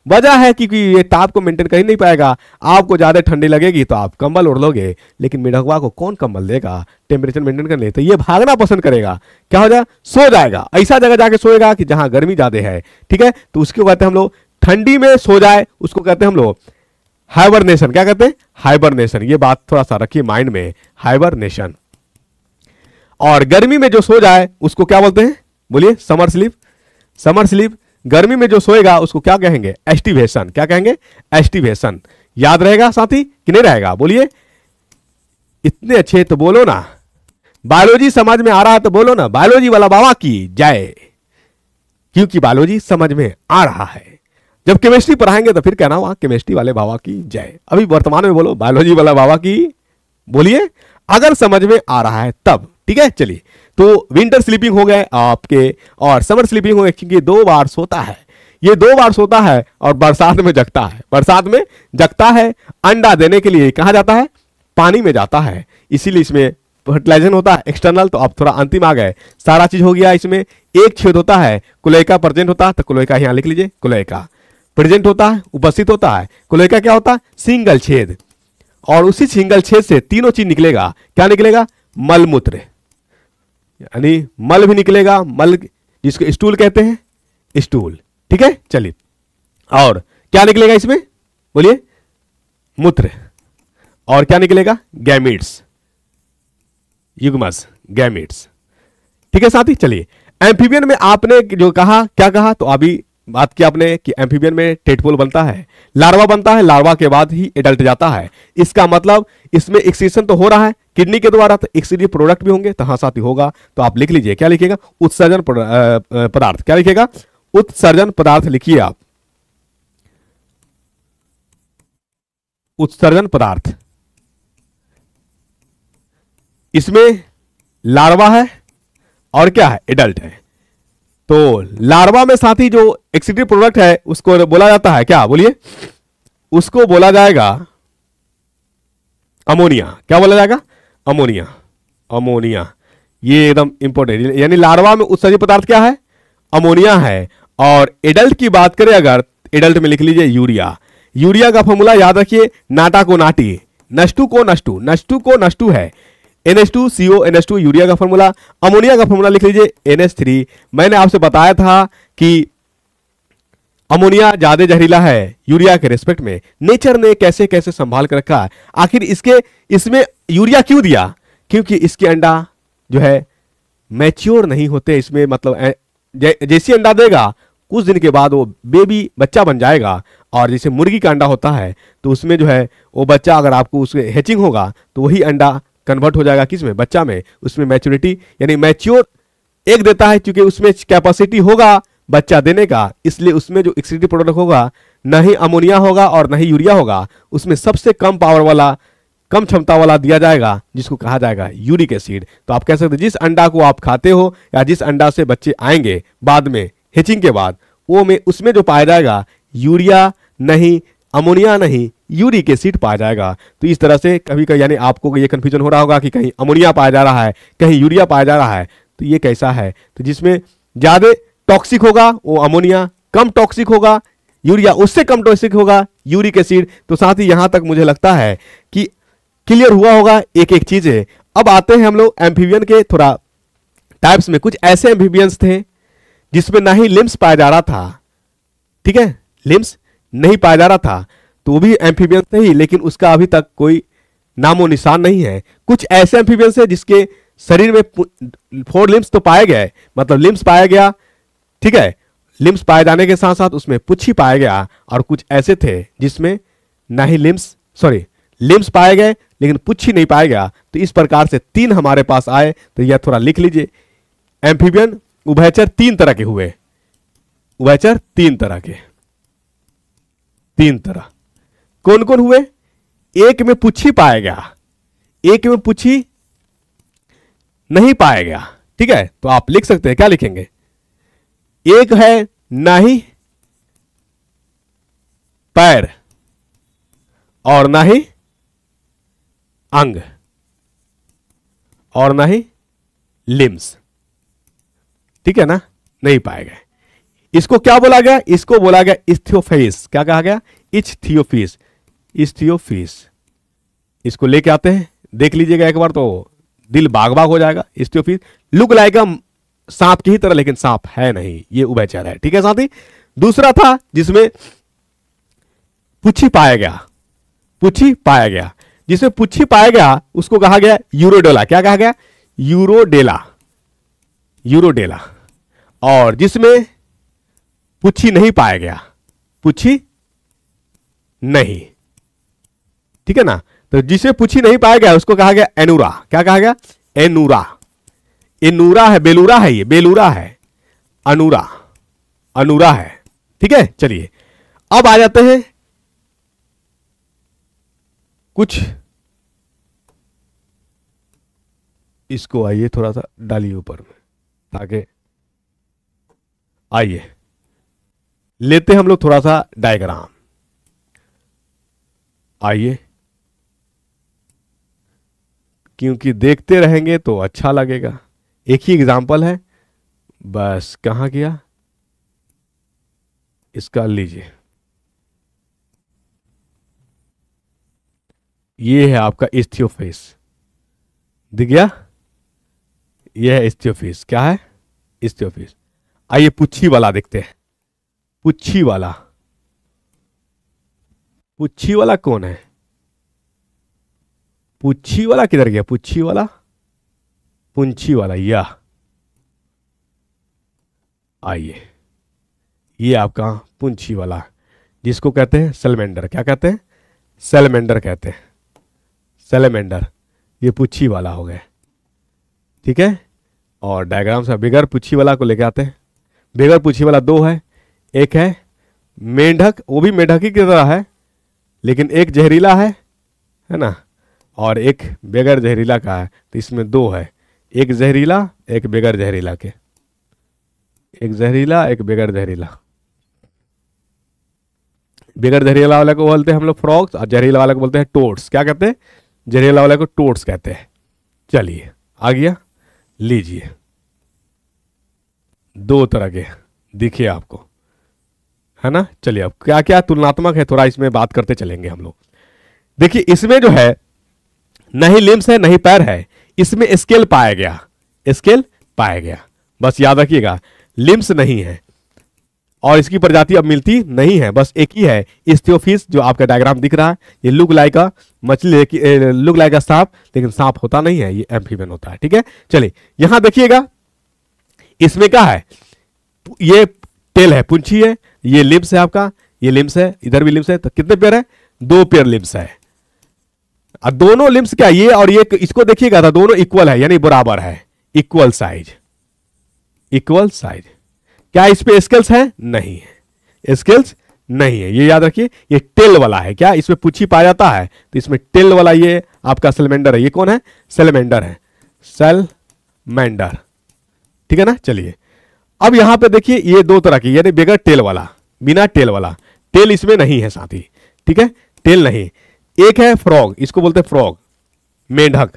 वजह है क्योंकि ये ताप को मेंटेन कर ही नहीं पाएगा। आपको ज्यादा ठंडी लगेगी तो आप कंबल ओढ़ लोगे, लेकिन मेढकवा को कौन कंबल देगा टेम्परेचर मेंटेन करने। तो ये भागना पसंद करेगा, क्या हो जाएगा, सो जाएगा, ऐसा जगह जाके सोएगा कि जहां गर्मी ज्यादा है। ठीक है, तो उसको कहते हैं हम लोग, ठंडी में सो जाए उसको कहते हैं हम लोग हाइबरनेशन। क्या कहते हैं, हाइबरनेशन। ये बात थोड़ा सा रखिए माइंड में, हाइबरनेशन। और गर्मी में जो सो जाए उसको क्या बोलते हैं, बोलिए, समर स्लीप। Summer sleep. गर्मी में जो सोएगा उसको क्या कहेंगे, एस्टिवेशन। क्या कहेंगे, एस्टिवेशन। याद रहेगा साथी कि नहीं रहेगा, बोलिए। इतने अच्छे तो बोलो ना, बायोलॉजी समझ में आ रहा है तो बोलो ना, बायोलॉजी वाला बाबा की जय, क्योंकि बायोलॉजी समझ में आ रहा है। जब केमिस्ट्री पढ़ाएंगे तो फिर कहना वहां केमिस्ट्री वाले बाबा की जय। अभी वर्तमान में बोलो बायोलॉजी वाला बाबा की, बोलिए, अगर समझ में आ रहा है तब। ठीक है, चलिए, तो विंटर स्लीपिंग हो गए आपके और समर स्लीपिंग हो गए, क्योंकि दो बार सोता है। ये दो बार सोता है और बरसात में जगता है। बरसात में जगता है, अंडा देने के लिए कहां जाता है, पानी में जाता है। इसीलिए इसमें फर्टिलाइजेशन होता है एक्सटर्नल। तो अब थोड़ा अंतिम आ गए, सारा चीज हो गया। इसमें एक छेद होता है, कुलेका प्रेजेंट होता है, तो कुलेका यहां लिख लीजिए, कुलेका प्रेजेंट होता है, उपस्थित होता है। कुलेका क्या होता है, सिंगल छेद, और उसी सिंगल छेद से तीनों चीज निकलेगा। क्या निकलेगा, मलमूत्र, यानी मल भी निकलेगा, मल जिसको स्टूल कहते हैं, स्टूल। ठीक है, चलिए, और क्या निकलेगा इसमें, बोलिए, मूत्र। और क्या निकलेगा, गैमीट्स। युग्मज, गैमेट्स। ठीक है साथी, चलिए एम्फीबियन में आपने जो कहा, क्या कहा, तो अभी बात की आपने कि एम्फीबियन में टेडपोल बनता है, लार्वा बनता है, लार्वा के बाद ही एडल्ट जाता है। इसका मतलब इसमें एक्सक्रीशन तो हो रहा है किडनी के द्वारा, तो एक्सक्रीटिव प्रोडक्ट भी होंगे, तो हाँ साथी होगा। तो आप लिख लीजिए, क्या लिखिएगा, उत्सर्जन पदार्थ। क्या लिखिएगा, उत्सर्जन पदार्थ लिखिए आप, उत्सर्जन पदार्थ। इसमें लार्वा है और क्या है, एडल्ट है। तो लार्वा में साथी जो एक्सक्रीटिव प्रोडक्ट है उसको बोला जाता है, क्या बोलिए, उसको बोला जाएगा अमोनिया। क्या बोला जाएगा, अमोनिया। अमोनिया, ये एकदम इंपॉर्टेंट, यानी लार्वा में उत्सर्जित पदार्थ क्या है, अमोनिया है। और एडल्ट की बात करें अगर, एडल्ट में लिख लीजिए यूरिया। यूरिया का फॉर्मूला याद रखिए, नाटा को नाटी, नष्टु को नष्टु, नष्टु को नष्टु है NH2CO NH2, यूरिया का फॉर्मूला। अमोनिया का फॉर्मूला लिख लीजिए NH3। मैंने आपसे बताया था कि अमोनिया ज्यादा जहरीला है यूरिया के रेस्पेक्ट में, नेचर ने कैसे कैसे संभाल कर रखा है। आखिर इसमें यूरिया क्यों दिया, क्योंकि इसके अंडा जो है मैच्योर नहीं होते इसमें, मतलब जैसे अंडा देगा कुछ दिन के बाद वो बेबी बच्चा बन जाएगा। और जैसे मुर्गी का अंडा होता है तो उसमें जो है वो बच्चा, अगर आपको उसके हैचिंग होगा तो वही अंडा कन्वर्ट हो जाएगा किस में, बच्चा में। उसमें मैच्योरिटी यानी मैच्योर एग देता है, क्योंकि उसमें कैपेसिटी होगा बच्चा देने का, इसलिए उसमें जो एक्सक्रीटिव प्रोडक्ट होगा न ही अमोनिया होगा और न ही यूरिया होगा, उसमें सबसे कम पावर वाला, कम क्षमता वाला दिया जाएगा, जिसको कहा जाएगा यूरिक एसिड। तो आप कह सकते हैं जिस अंडा को आप खाते हो या जिस अंडा से बच्चे आएंगे बाद में हैचिंग के बाद, वो में उसमें जो पाया जाएगा यूरिया नहीं, अमोनिया नहीं, यूरिक एसिड पाया जाएगा। तो इस तरह से कभी कभी यानी आपको ये कंफ्यूजन हो रहा होगा कि कहीं अमोनिया पाया जा रहा है, कहीं यूरिया पाया जा रहा है, तो ये कैसा है, तो जिसमें ज्यादा टॉक्सिक होगा वो अमोनिया, कम टॉक्सिक होगा यूरिया, उससे कम टॉक्सिक होगा यूरिक एसिड। तो साथ ही यहां तक मुझे लगता है कि क्लियर हुआ होगा एक एक चीजें। अब आते हैं हम लोग एम्फीबियन के थोड़ा टाइप्स में। कुछ ऐसे एम्फीबियंस थे जिसमें ना ही लिम्स पाया जा रहा था, ठीक है, लिम्स नहीं पाया जा रहा था, तो वो भी एम्फीबियंस थे ही, लेकिन उसका अभी तक कोई नामो निशान नहीं है। कुछ ऐसे एम्फीबियंस है जिसके शरीर में 4 लिम्स तो पाए गए, मतलब लिम्स पाया गया, ठीक है, लिम्स पाए जाने के साथ साथ उसमें पुच्छ ही पाया गया। और कुछ ऐसे थे जिसमें ना ही लिम्स पाए गए लेकिन पुच्छ ही नहीं पाया गया। तो इस प्रकार से 3 हमारे पास आए। तो यह थोड़ा लिख लीजिए, एम्फीबियन उभयचर 3 तरह के हुए, उभयचर 3 तरह के, 3 तरह कौन कौन हुए, एक में पुच्छी पाया गया, एक में पुच्छी नहीं पाया गया, ठीक है। तो आप लिख सकते हैं, क्या लिखेंगे, एक है ना ही पैर और ना ही अंग और ना ही लिम्स, ठीक है ना, नहीं पाए गए। इसको क्या बोला गया, इसको बोला गया इस्थियोफेस। क्या कहा गया, इस्थियोफिस, इस्थियोफिस। इसको लेके आते हैं, देख लीजिएगा एक बार तो दिल बाग बाग हो जाएगा। इस्थियोफिस लुक लाइक सांप की ही तरह, लेकिन सांप है नहीं, ये उभयचर है, ठीक है साथी। दूसरा था जिसमें पुच्छी पाया गया, पुच्छी पाया गया, जिसमें पुच्छी पाया गया उसको कहा गया यूरोडेला। क्या कहा गया, यूरोडेला, यूरोडेला। और जिसमें पुच्छी नहीं पाया गया, पुच्छी नहीं, ठीक है ना, तो जिसे पुच्छी नहीं पाया गया उसको कहा गया एनूरा। क्या कहा गया, एनूरा। एनूरा है, बेलूरा है, ये बेलूरा है, अनूरा, अनूरा है, ठीक है। चलिए अब आ जाते हैं कुछ, इसको आइए थोड़ा सा डालिए ऊपर में, ताकि आइए लेते हम लोग थोड़ा सा डायग्राम, आइए, क्योंकि देखते रहेंगे तो अच्छा लगेगा। एक ही एग्जाम्पल है बस, कहां गया, इसका लीजिए, ये है आपका इस्थियोफेस, दिख गया, ये है इस्थियोफिस। क्या है, इस्थियोफिस। आइए पुच्छी वाला देखते हैं, पुच्छी वाला, पुच्छी वाला कौन है, पुच्छी वाला किधर गया, पुच्छी वाला पुंछी वाला, यह आइए, ये आपका पुंछी वाला, जिसको कहते हैं सैलमेंडर। क्या कहते हैं? सैलमेंडर कहते हैं, सैलमेंडर। ये पुच्छी वाला हो गया, ठीक है। और डायग्राम से बगैर पुच्छी वाला को लेके आते हैं। बगैर पुच्छी वाला दो है, एक है मेंढक, वो भी मेंढक ही की तरह है, लेकिन एक जहरीला है ना, और एक बगैर जहरीला का है। तो इसमें दो है, एक जहरीला एक बगैर जहरीला के, एक जहरीला एक बगैर जहरीला। बगैर जहरीला वाले को बोलते हैं हम लोग फ्रॉग्स, और जहरीला वाले को बोलते हैं टोड्स। क्या कहते हैं? जहरीला वाले को टोड्स कहते हैं। चलिए आ गया, लीजिए, दो तरह के दिखे आपको, है ना। चलिए अब क्या क्या तुलनात्मक है, थोड़ा इसमें बात करते चलेंगे हम लोग। देखिए इसमें जो है न ही लिम्स है न ही पैर है, इसमें स्केल पाया गया, स्केल पाया गया, बस याद रखिएगा। लिम्स नहीं है और इसकी प्रजाति अब मिलती नहीं है, बस एक ही है, इस्थियोफिस, जो आपका डायग्राम दिख रहा है। ये लुक लाइक अ मछली, लुक लाइक अ सांप, लेकिन सांप होता नहीं है, ये एम्फीबियन होता है, ठीक है। चलिए यहां देखिएगा, इसमें क्या है, ये टेल है, पुंछी है, ये लिम्स है आपका, ये लिम्स है, इधर भी लिम्स है। तो कितने पेयर है? दो पेयर लिम्स है। और दोनों लिम्स क्या, ये और ये, इसको देखिएगा तो दोनों इक्वल है, यानी बराबर है, इक्वल साइज, इक्वल साइज। क्या इस पे स्केल्स है? नहीं है, स्केल्स नहीं है, ये याद रखिए। ये टेल वाला है, क्या इसमें पूंछी पाया जाता है, तो इसमें टेल वाला ये आपका सैलमेंडर है। ये कौन है? सैलमेंडर है, सैलमेंडर, ठीक है ना। चलिए अब यहां पे देखिए, ये दो तरह की, यानी बगैर टेल वाला, बिना टेल वाला, टेल इसमें नहीं है साथी, ठीक है, टेल नहीं। एक है फ्रॉग, इसको बोलते हैं फ्रॉग, मेंढक,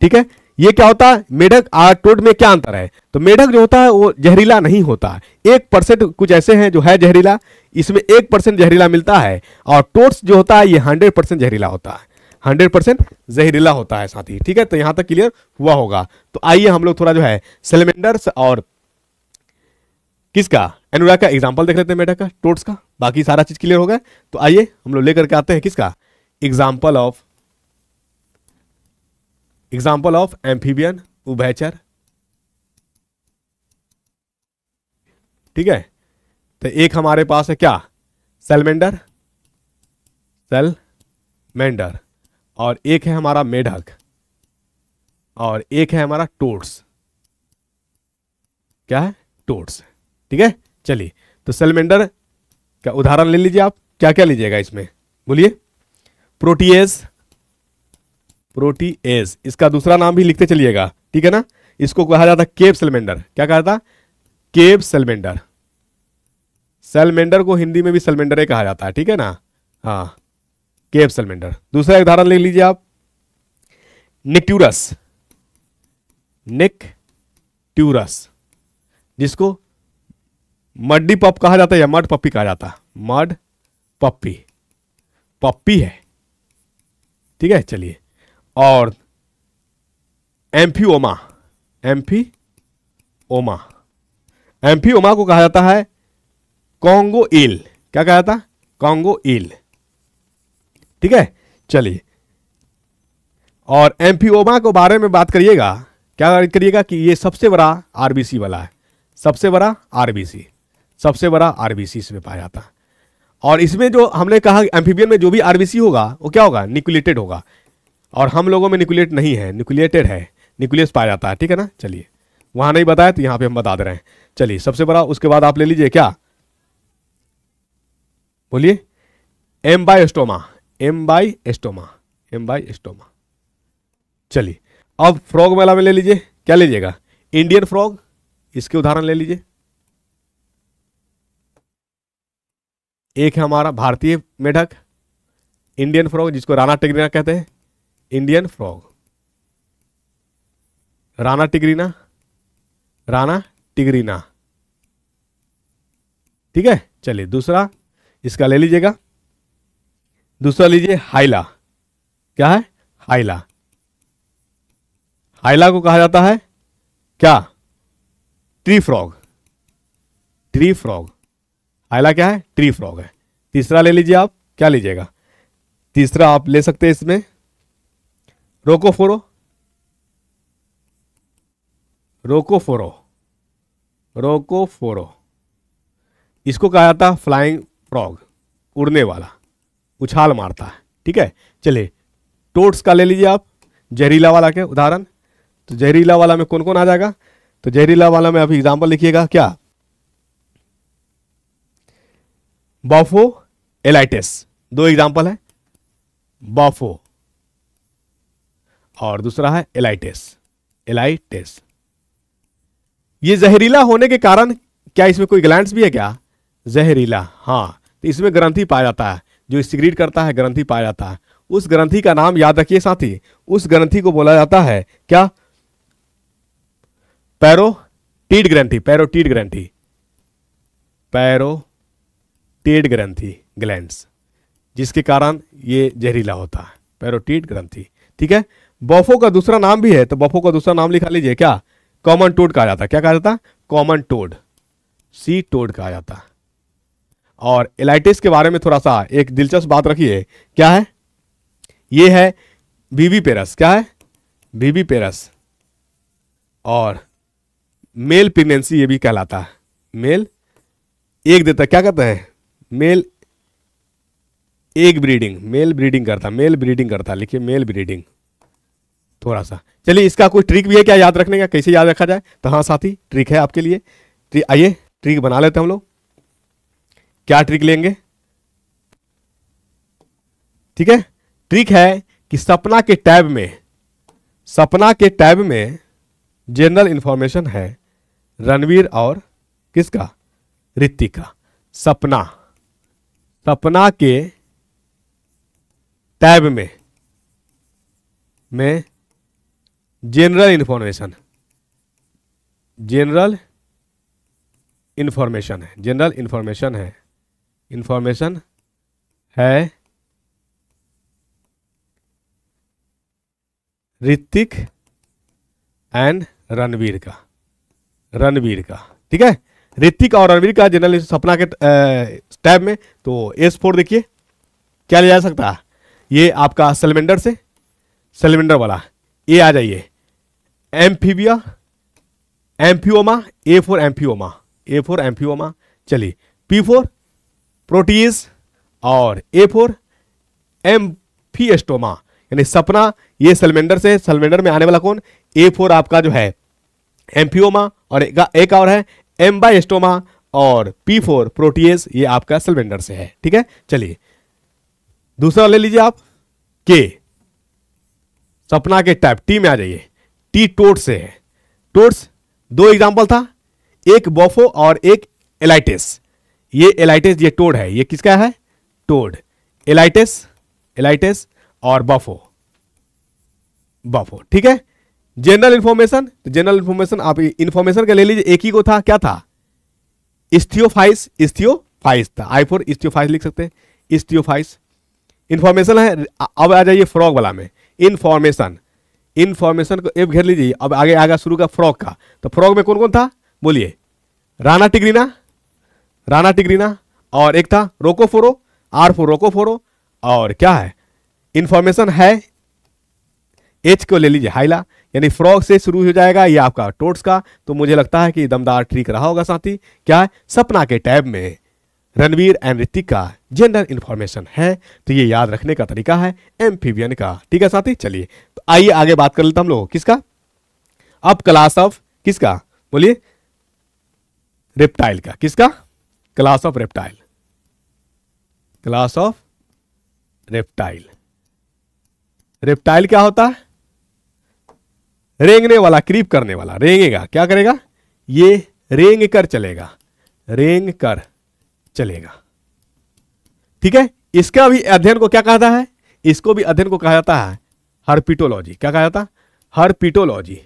ठीक है। ये क्या होता है? मेढक और टोड में क्या अंतर है? तो मेढक जो होता है वो जहरीला नहीं होता, 1% कुछ ऐसे हैं जो है जहरीला, इसमें 1% जहरीला मिलता है। और टोड्स जो होता है ये 100% जहरीला होता है, 100% जहरीला होता है साथी, ठीक है। तो यहां तक क्लियर हुआ होगा। तो आइए हम लोग थोड़ा जो है सैलमेंडर्स और किसका, एनोरा का एग्जाम्पल देख लेते हैं, मेढक का, टोड्स का, बाकी सारा चीज क्लियर हो गया। तो आइए हम लोग लेकर के आते हैं किसका, एग्जाम्पल ऑफ एम्फीबियन उभयचर, ठीक है। तो एक हमारे पास है क्या, सैलमेंडर, सैलमेंडर, और एक है हमारा मेढक, और एक है हमारा टोड्स। क्या है? टोड्स, ठीक है। चलिए तो सैलमेंडर का उदाहरण ले लीजिए आप, क्या क्या लीजिएगा इसमें, बोलिए। प्रोटीएज, प्रोटीएज, इसका दूसरा नाम भी लिखते चलिएगा, ठीक है ना। इसको कहा जाता है केव सैलमेंडर। क्या कहा जाता? केव सैलमेंडर। सैलमेंडर को हिंदी में भी सैलमेंडर कहा जाता है, ठीक है ना। हाँ, केव सैलमेंडर। दूसरा उदाहरण ले लीजिए आप, निक्ट्यूरस, निक्ट्यूरस, जिसको मड्डी पप कहा जाता है या मड पप्पी कहा जाता है, मड पप्पी, पप्पी है, ठीक है। चलिए, और एम्फीओमा, एम्फीओमा, एम्फीओमा को कहा जाता है कॉन्गो ईल। क्या कहा जाता है? कॉन्गो ईल, ठीक है। चलिए, और एम्फीओमा को बारे में बात करिएगा, क्या करिएगा कि ये सबसे बड़ा आरबीसी वाला है, सबसे बड़ा आरबीसी, सबसे बड़ा आरबीसी इसमें पाया जाता है। और इसमें जो हमने कहा एम्फीबियन में जो भी आरबीसी होगा वो क्या होगा? न्यूक्लिएटेड होगा, और हम लोगों में न्यूक्लिएट नहीं है, न्यूक्लिएटेड है, न्यूक्लियस पाया जाता है, ठीक है ना। चलिए, वहां नहीं बताया तो यहां पे हम बता दे रहे हैं। चलिए, सबसे बड़ा, उसके बाद आप ले लीजिए क्या, बोलिए, एम्बाइस्टोमा, एम्बाइस्टोमा, एम्बाइस्टोमा। चलिए, अब फ्रॉग वाला में ले लीजिए, क्या लीजिएगा? इंडियन फ्रॉग, इसके उदाहरण ले लीजिए। एक है हमारा भारतीय मेढक, इंडियन फ्रॉग, जिसको राणा टिग्रीना कहते हैं, Indian frog, Rana tigrina, Rana tigrina, ठीक है। चलिए, दूसरा इसका ले लीजिएगा, दूसरा लीजिए हाइला। क्या है? हाइला, हाइला को कहा जाता है क्या? ट्री फ्रॉग, ट्री फ्रॉग, हाइला क्या है? ट्री फ्रॉग है। तीसरा ले लीजिए आप, क्या लीजिएगा? तीसरा आप ले सकते हैं इसमें रोकोफोरो, रोकोफोरो, रोकोफोरो, इसको कहा जाता है फ्लाइंग फ्रॉग, उड़ने वाला, उछाल मारता है। ठीक है, चलिए टोड्स का ले लीजिए आप, जहरीला वाला के उदाहरण। तो जहरीला वाला में कौन कौन आ जाएगा? तो जहरीला वाला में अभी एग्जांपल लिखिएगा क्या? बफो एलाइटिस, दो एग्जांपल है, बफो और दूसरा है एलाइटिस, एलाइटिस। ये जहरीला होने के कारण क्या इसमें कोई ग्लैंड्स भी है क्या? जहरीला, हाँ, तो इसमें ग्रंथि पाया जाता है, जो सिक्रीट करता है ग्रंथि पाया जाता है। उस ग्रंथि का नाम याद रखिए साथी, उस ग्रंथि को बोला जाता है क्या? पैरोटीड ग्रंथि, पैरोटीड ग्रंथि, पैरोटीड ग्रंथि, ग्लैंड्स, जिसके कारण ये जहरीला होता है, पैरोटीड ग्रंथि। ठीक है, बफो का दूसरा नाम भी है, तो बफो का दूसरा नाम लिखा लीजिए क्या? कॉमन टोड कहा जाता है। क्या कहा जाता है? कॉमन टोड, सी टोड कहा जाता है। और एलाइटिस के बारे में थोड़ा सा एक दिलचस्प बात रखिए, क्या है? ये है विविपेरस, क्या है? विविपेरस, और मेल प्रेगनेंसी ये भी कहलाता है, मेल एक देता, क्या कहते हैं? Male egg breeding, male breeding करता, मेल ब्रीडिंग करता, लिखिए मेल ब्रीडिंग थोड़ा सा। चलिए इसका कोई ट्रिक भी है क्या याद रखने का, कैसे याद रखा जाए? तो हाँ साथी, ट्रिक है आपके लिए, आइए ट्रिक बना लेते हैं हम लोग। क्या ट्रिक लेंगे? ठीक है, ट्रिक है कि सपना के टैब में, सपना के टैब में जनरल इंफॉर्मेशन है रणवीर और किसका? ऋतिक का। सपना, सपना के टैब में जनरल इंफॉर्मेशन, जनरल इंफॉर्मेशन है, जनरल इंफॉर्मेशन है, इंफॉर्मेशन है ऋतिक एंड रणवीर का, रणवीर का। ठीक है, ऋतिक और रणवीर का जनरल सपना के टैब में। तो S4 देखिए क्या लिया जा सकता है? ये आपका सेलेमेंडर से, सेलेमेंडर वाला, ये आ जाइए एम्फीबिया, एम्फियोमा, A4 एम्फियोमा, A4 एम्फियोमा। चलिए P4 प्रोटीज और A4 एम्फिएस्टोमा, यानी सपना ये सेलेमेंडर से, सेलेमेंडर में आने वाला कौन? A4 आपका जो है एम्फियोमा, और एक और है एम्बाइस्टोमा, और P4 प्रोटीज, ये आपका सेलेमेंडर से है। ठीक है, चलिए दूसरा ले लीजिए आप, के सपना के टैब, टी में आ जाइए, टी टोड से है। टोड्स दो एग्जांपल था, एक बफो और एक एलाइटिस। ये एलाइटिस, ये टोड है, ये किसका है? टोड। एलाइटिस, एलाइटिस और बफो, बफो। ठीक है, जनरल इंफॉर्मेशन, तो जनरल इंफॉर्मेशन आप इंफॉर्मेशन का ले लीजिए, एक ही को था, क्या था? इस्थियोफाइस, इस्थियोफाइस था, I4 इस्थियोफाइस लिख सकते हैं, इस्थियोफाइस इंफॉर्मेशन है। अब आ जाइए फ्रॉग वाला में, इंफॉर्मेशन, इंफॉर्मेशन को एफ घेर लीजिए। अब आगे आगा शुरू का फ्रॉग का, तो फ्रॉग में कौन कौन था बोलिए? राना टिग्रीना, राना टिग्रीना, और एक था रोकोफोरो, R4 रोकोफोरो, और क्या है? इंफॉर्मेशन है, H को ले लीजिए हाइला, यानी फ्रॉग से शुरू हो जाएगा ये आपका टोड्स का। तो मुझे लगता है कि दमदार ट्रिक रहा होगा साथी। क्या है? सपना के टैब में रणवीर एंड ऋतिक का जनरल इंफॉर्मेशन है, तो ये याद रखने का तरीका है एम्फीबियन का। ठीक है साथी, चलिए तो आइए आगे बात कर लेते हम लोग किसका? अब क्लास ऑफ किसका बोलिए? रेप्टाइल का। किसका? Class of reptile, class of reptile. Reptile क्या होता है? रेंगने वाला, क्रीप करने वाला, रेंगेगा, क्या करेगा? ये रेंग कर चलेगा, रेंग कर चलेगा। ठीक है, इसका भी अध्ययन को क्या कहता है? इसको भी अध्ययन को कहा जाता है हर्पिटोलॉजी। क्या कहा जाता है? हर्पिटोलॉजी।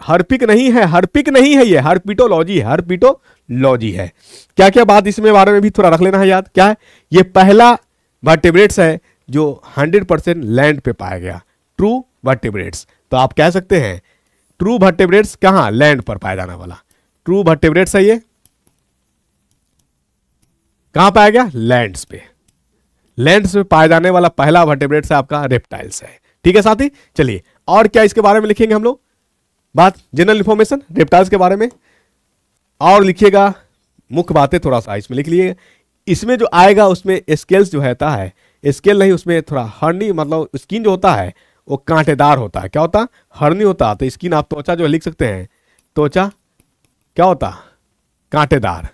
हर्पिक नहीं है, हर्पिक नहीं है, ये हर्पिटोलॉजी है, हर्पिटोलॉजी है। क्या क्या बात इसमें बारे में भी थोड़ा रख लेना है याद। क्या है? ये पहला वर्टेब्रेट्स है जो 100% लैंड पे पाया गया, ट्रू वर्टेब्रेट्स। तो आप कह सकते हैं ट्रू वर्टेब्रेट्स कहां? लैंड पर पाया जाने वाला ट्रू वर्टेब्रेट्स है। ये कहां पाया गया? लैंड्स पे, लैंड्स पे पाया जाने वाला पहला वर्टेब्रेट्स है आपका रेप्टाइल्स है। ठीक है साथी, चलिए और क्या इसके बारे में लिखेंगे हम लोग? बात जनरल इंफॉर्मेशन रेप्टाइल्स के बारे में। और लिखिएगा मुख्य बातें थोड़ा सा इसमें लिख लिए। इसमें जो आएगा उसमें स्केल्स जो रहता है, स्केल नहीं, उसमें थोड़ा हर्नी, मतलब स्किन जो होता है वो कांटेदार होता है। क्या होता है? हर्नी होता है। तो स्किन आप त्वचा जो है लिख सकते हैं, त्वचा क्या होता? कांटेदार।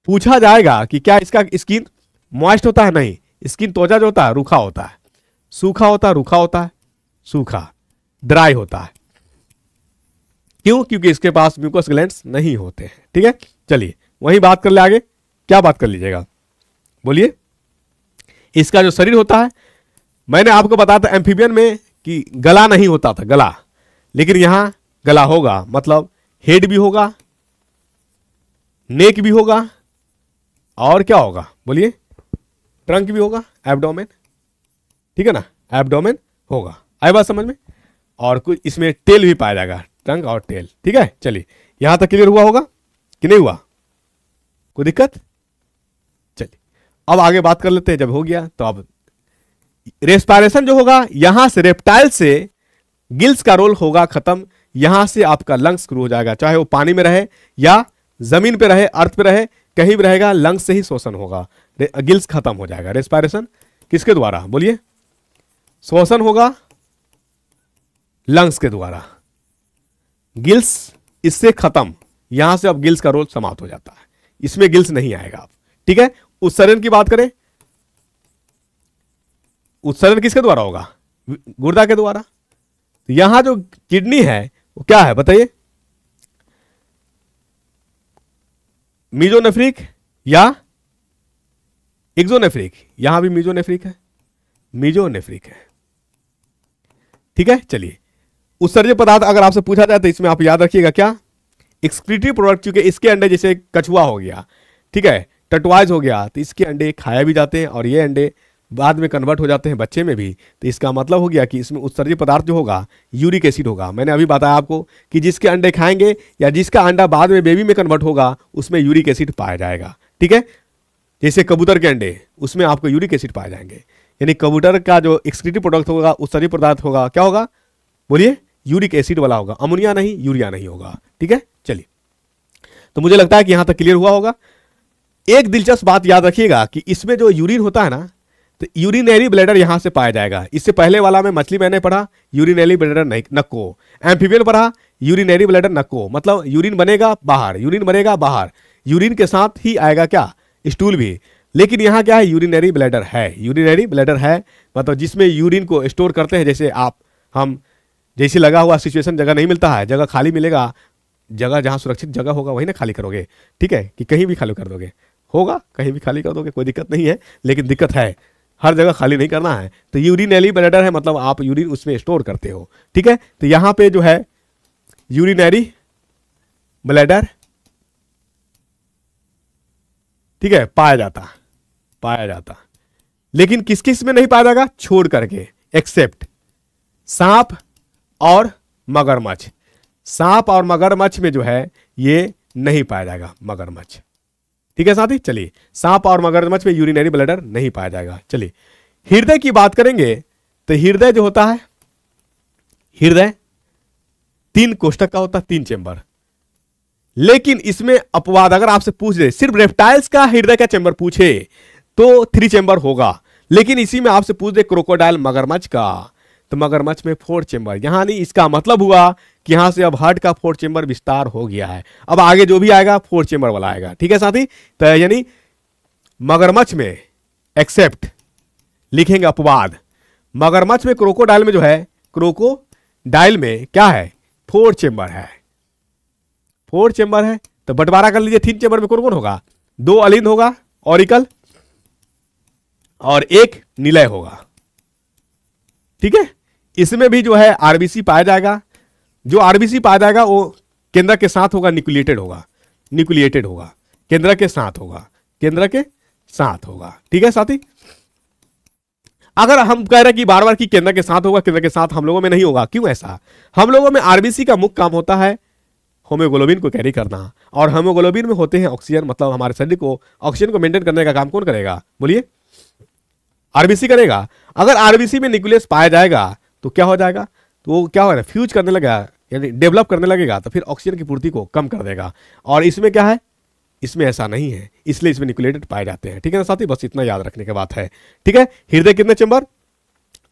पूछा जाएगा कि क्या इसका स्किन मॉइस्ट होता है? नहीं, स्किन त्वचा जो होता है रूखा होता है। सूखा होता है, रूखा होता है, सूखा, ड्राई होता है। क्यों? क्योंकि इसके पास म्यूकस ग्लैंड्स नहीं होते हैं। ठीक है, चलिए वही बात कर ले आगे। क्या बात कर लीजिएगा, बोलिए। इसका जो शरीर होता है, मैंने आपको बताया था एम्फीबियन में कि गला नहीं होता था, गला, लेकिन यहां गला होगा, मतलब हेड भी होगा, नेक भी होगा, और क्या होगा बोलिए, ट्रंक भी होगा, एब्डोमेन। ठीक है ना, एब्डोमेन होगा। आई बात समझ में? और कुछ इसमें टेल भी पाया जाएगा, ट्रंक और टेल। ठीक है, चलिए यहां तक क्लियर हुआ होगा कि नहीं हुआ? कोई दिक्कत? चलिए अब आगे बात कर लेते हैं। जब हो गया तो अब रेस्पिरेशन जो होगा, यहां से रेप्टाइल से गिल्स का रोल होगा खत्म। यहां से आपका लंग्स शुरू हो जाएगा, चाहे वो पानी में रहे या जमीन पे रहे, अर्थ पे रहे, कहीं भी रहेगा, लंग्स से ही श्वसन होगा। गिल्स खत्म हो जाएगा। रेस्पिरेशन किसके द्वारा बोलिए? श्वसन होगा लंग्स के द्वारा, गिल्स इससे खत्म। यहां से अब गिल्स का रोल समाप्त हो जाता है, इसमें गिल्स नहीं आएगा अब। ठीक है, उत्सर्जन की बात करें, उत्सर्जन किसके द्वारा होगा? गुर्दा के द्वारा। तो यहां जो किडनी है वो क्या है बताइए? मीजोनेफ्रिक या एक्सोनेफ्रिक? यहां भी मीजोनेफ्रिक है, मीजोनेफ्रिक है। ठीक है, चलिए उत्सर्जक पदार्थ अगर आपसे पूछा जाए तो इसमें आप याद रखिएगा क्या? एक्सक्रीटरी प्रोडक्ट, क्योंकि इसके अंडे जैसे कछुआ हो गया, ठीक है, टटवाइज हो गया, तो इसके अंडे खाया भी जाते हैं और ये अंडे बाद में कन्वर्ट हो जाते हैं बच्चे में भी। तो इसका मतलब हो गया कि इसमें उत्सर्जित पदार्थ जो होगा यूरिक एसिड होगा। मैंने अभी बताया आपको कि जिसके अंडे खाएंगे या जिसका अंडा बाद में बेबी में कन्वर्ट होगा उसमें यूरिक एसिड पाया जाएगा। ठीक है, जैसे कबूतर के अंडे, उसमें आपको यूरिक एसिड पाए जाएंगे। यानी कबूतर का जो एक्सक्रीटरी प्रोडक्ट होगा, उत्सर्जित पदार्थ होगा, क्या होगा बोलिए? यूरिक एसिड वाला होगा, अमोनिया नहीं, यूरिया नहीं होगा। ठीक है, चलिए तो मुझे लगता है कि यहां तक क्लियर हुआ होगा। एक दिलचस्प बात याद रखिएगा कि इसमें जो यूरिन होता है ना, तो यूरिनरी ब्लैडर यहां से पाया जाएगा। इससे पहले वाला में मछली मैंने पढ़ा यूरिनरी ब्लैडर नक्को, एम्फीबियन पढ़ा यूरिनरी ब्लैडर नक्को, मतलब यूरिन बनेगा बाहर, यूरिन बनेगा बाहर, यूरिन के साथ ही आएगा क्या? स्टूल भी। लेकिन यहां क्या है? यूरिनरी ब्लैडर है, यूरिनरी ब्लैडर है, मतलब जिसमें यूरिन को स्टोर करते हैं। जैसे आप हम जैसे लगा हुआ सिचुएशन, जगह नहीं मिलता है, जगह खाली मिलेगा, जगह जहां सुरक्षित जगह होगा वही ना खाली करोगे। ठीक है, कि कहीं भी खाली कर दोगे, होगा कहीं भी खाली कर दोगे, कोई दिक्कत नहीं है, लेकिन दिक्कत है हर जगह खाली नहीं करना है। तो यूरिनरी ब्लैडर है, मतलब आप यूरिन उसमें स्टोर करते हो। ठीक है, तो यहां पे जो है यूरिनरी ब्लैडर, ठीक है, पाया जाता, लेकिन किस किस में नहीं पाया जाएगा? छोड़ करके, एक्सेप्ट सांप और मगरमच्छ। सांप और मगरमच्छ में जो है ये नहीं पाया जाएगा, मगरमच्छ। ठीक है साथी, चलिए सांप और मगरमच्छ में यूरिनरी ब्लैडर नहीं पाया जाएगा। चलिए हृदय की बात करेंगे तो हृदय जो होता है, हृदय 3 कोष्ठक का होता है, 3 चेंबर। लेकिन इसमें अपवाद, अगर आपसे पूछ दे सिर्फ रेप्टाइल्स का हृदय का चेंबर पूछे तो 3 चेंबर होगा, लेकिन इसी में आपसे पूछ दे क्रोकोडाइल मगरमच्छ का, तो मगरमच्छ में 4 चेंबर। यहां नहीं, इसका मतलब हुआ कि यहां से अब हार्ट का 4 चेंबर विस्तार हो गया है। अब आगे जो भी आएगा 4 चेंबर वाला आएगा। ठीक है साथी, तो यानी मगरमच्छ में एक्सेप्ट लिखेंगे अपवाद। मगरमच्छ में, क्रोकोडाइल में जो है, क्रोकोडाइल में क्या है? 4 चेंबर है, 4 चेंबर है। तो बंटवारा कर लीजिए, 3 चेंबर में कौन कौन होगा? 2 अलिंद होगा, ऑरिकल, और 1 निलय होगा। ठीक है, इसमें भी जो है आरबीसी पाया जाएगा। जो आरबीसी पाया जाएगा वो केंद्र के साथ होगा, न्यूक्लिएटेड होगा, न्यूक्लिएटेड होगा, केंद्र के साथ होगा, केंद्र के साथ होगा। ठीक है साथी, अगर हम कह रहे हैं कि बार बार कि केंद्र के साथ होगा, केंद्र के साथ हम लोगों में नहीं होगा, क्यों ऐसा? हम लोगों में आरबीसी का मुख्य काम होता है होमोग्लोबिन को कैरी करना, और होमोग्लोबिन में होते हैं ऑक्सीजन, मतलब हमारे शरीर को ऑक्सीजन को मेंटेन करने का काम कौन करेगा बोलिए? आरबीसी करेगा। अगर आरबीसी में न्यूक्लियस पाया जाएगा तो क्या हो जाएगा? तो वो क्या होगा, फ्यूज करने लगेगा, यानी डेवलप करने लगेगा, तो फिर ऑक्सीजन की पूर्ति को कम कर देगा। और इसमें क्या है, इसमें ऐसा नहीं है, इसलिए इसमें न्यूक्लिएटेड पाए जाते हैं। ठीक है ना साथी, बस इतना याद रखने की बात है। ठीक है, हृदय कितने चेंबर,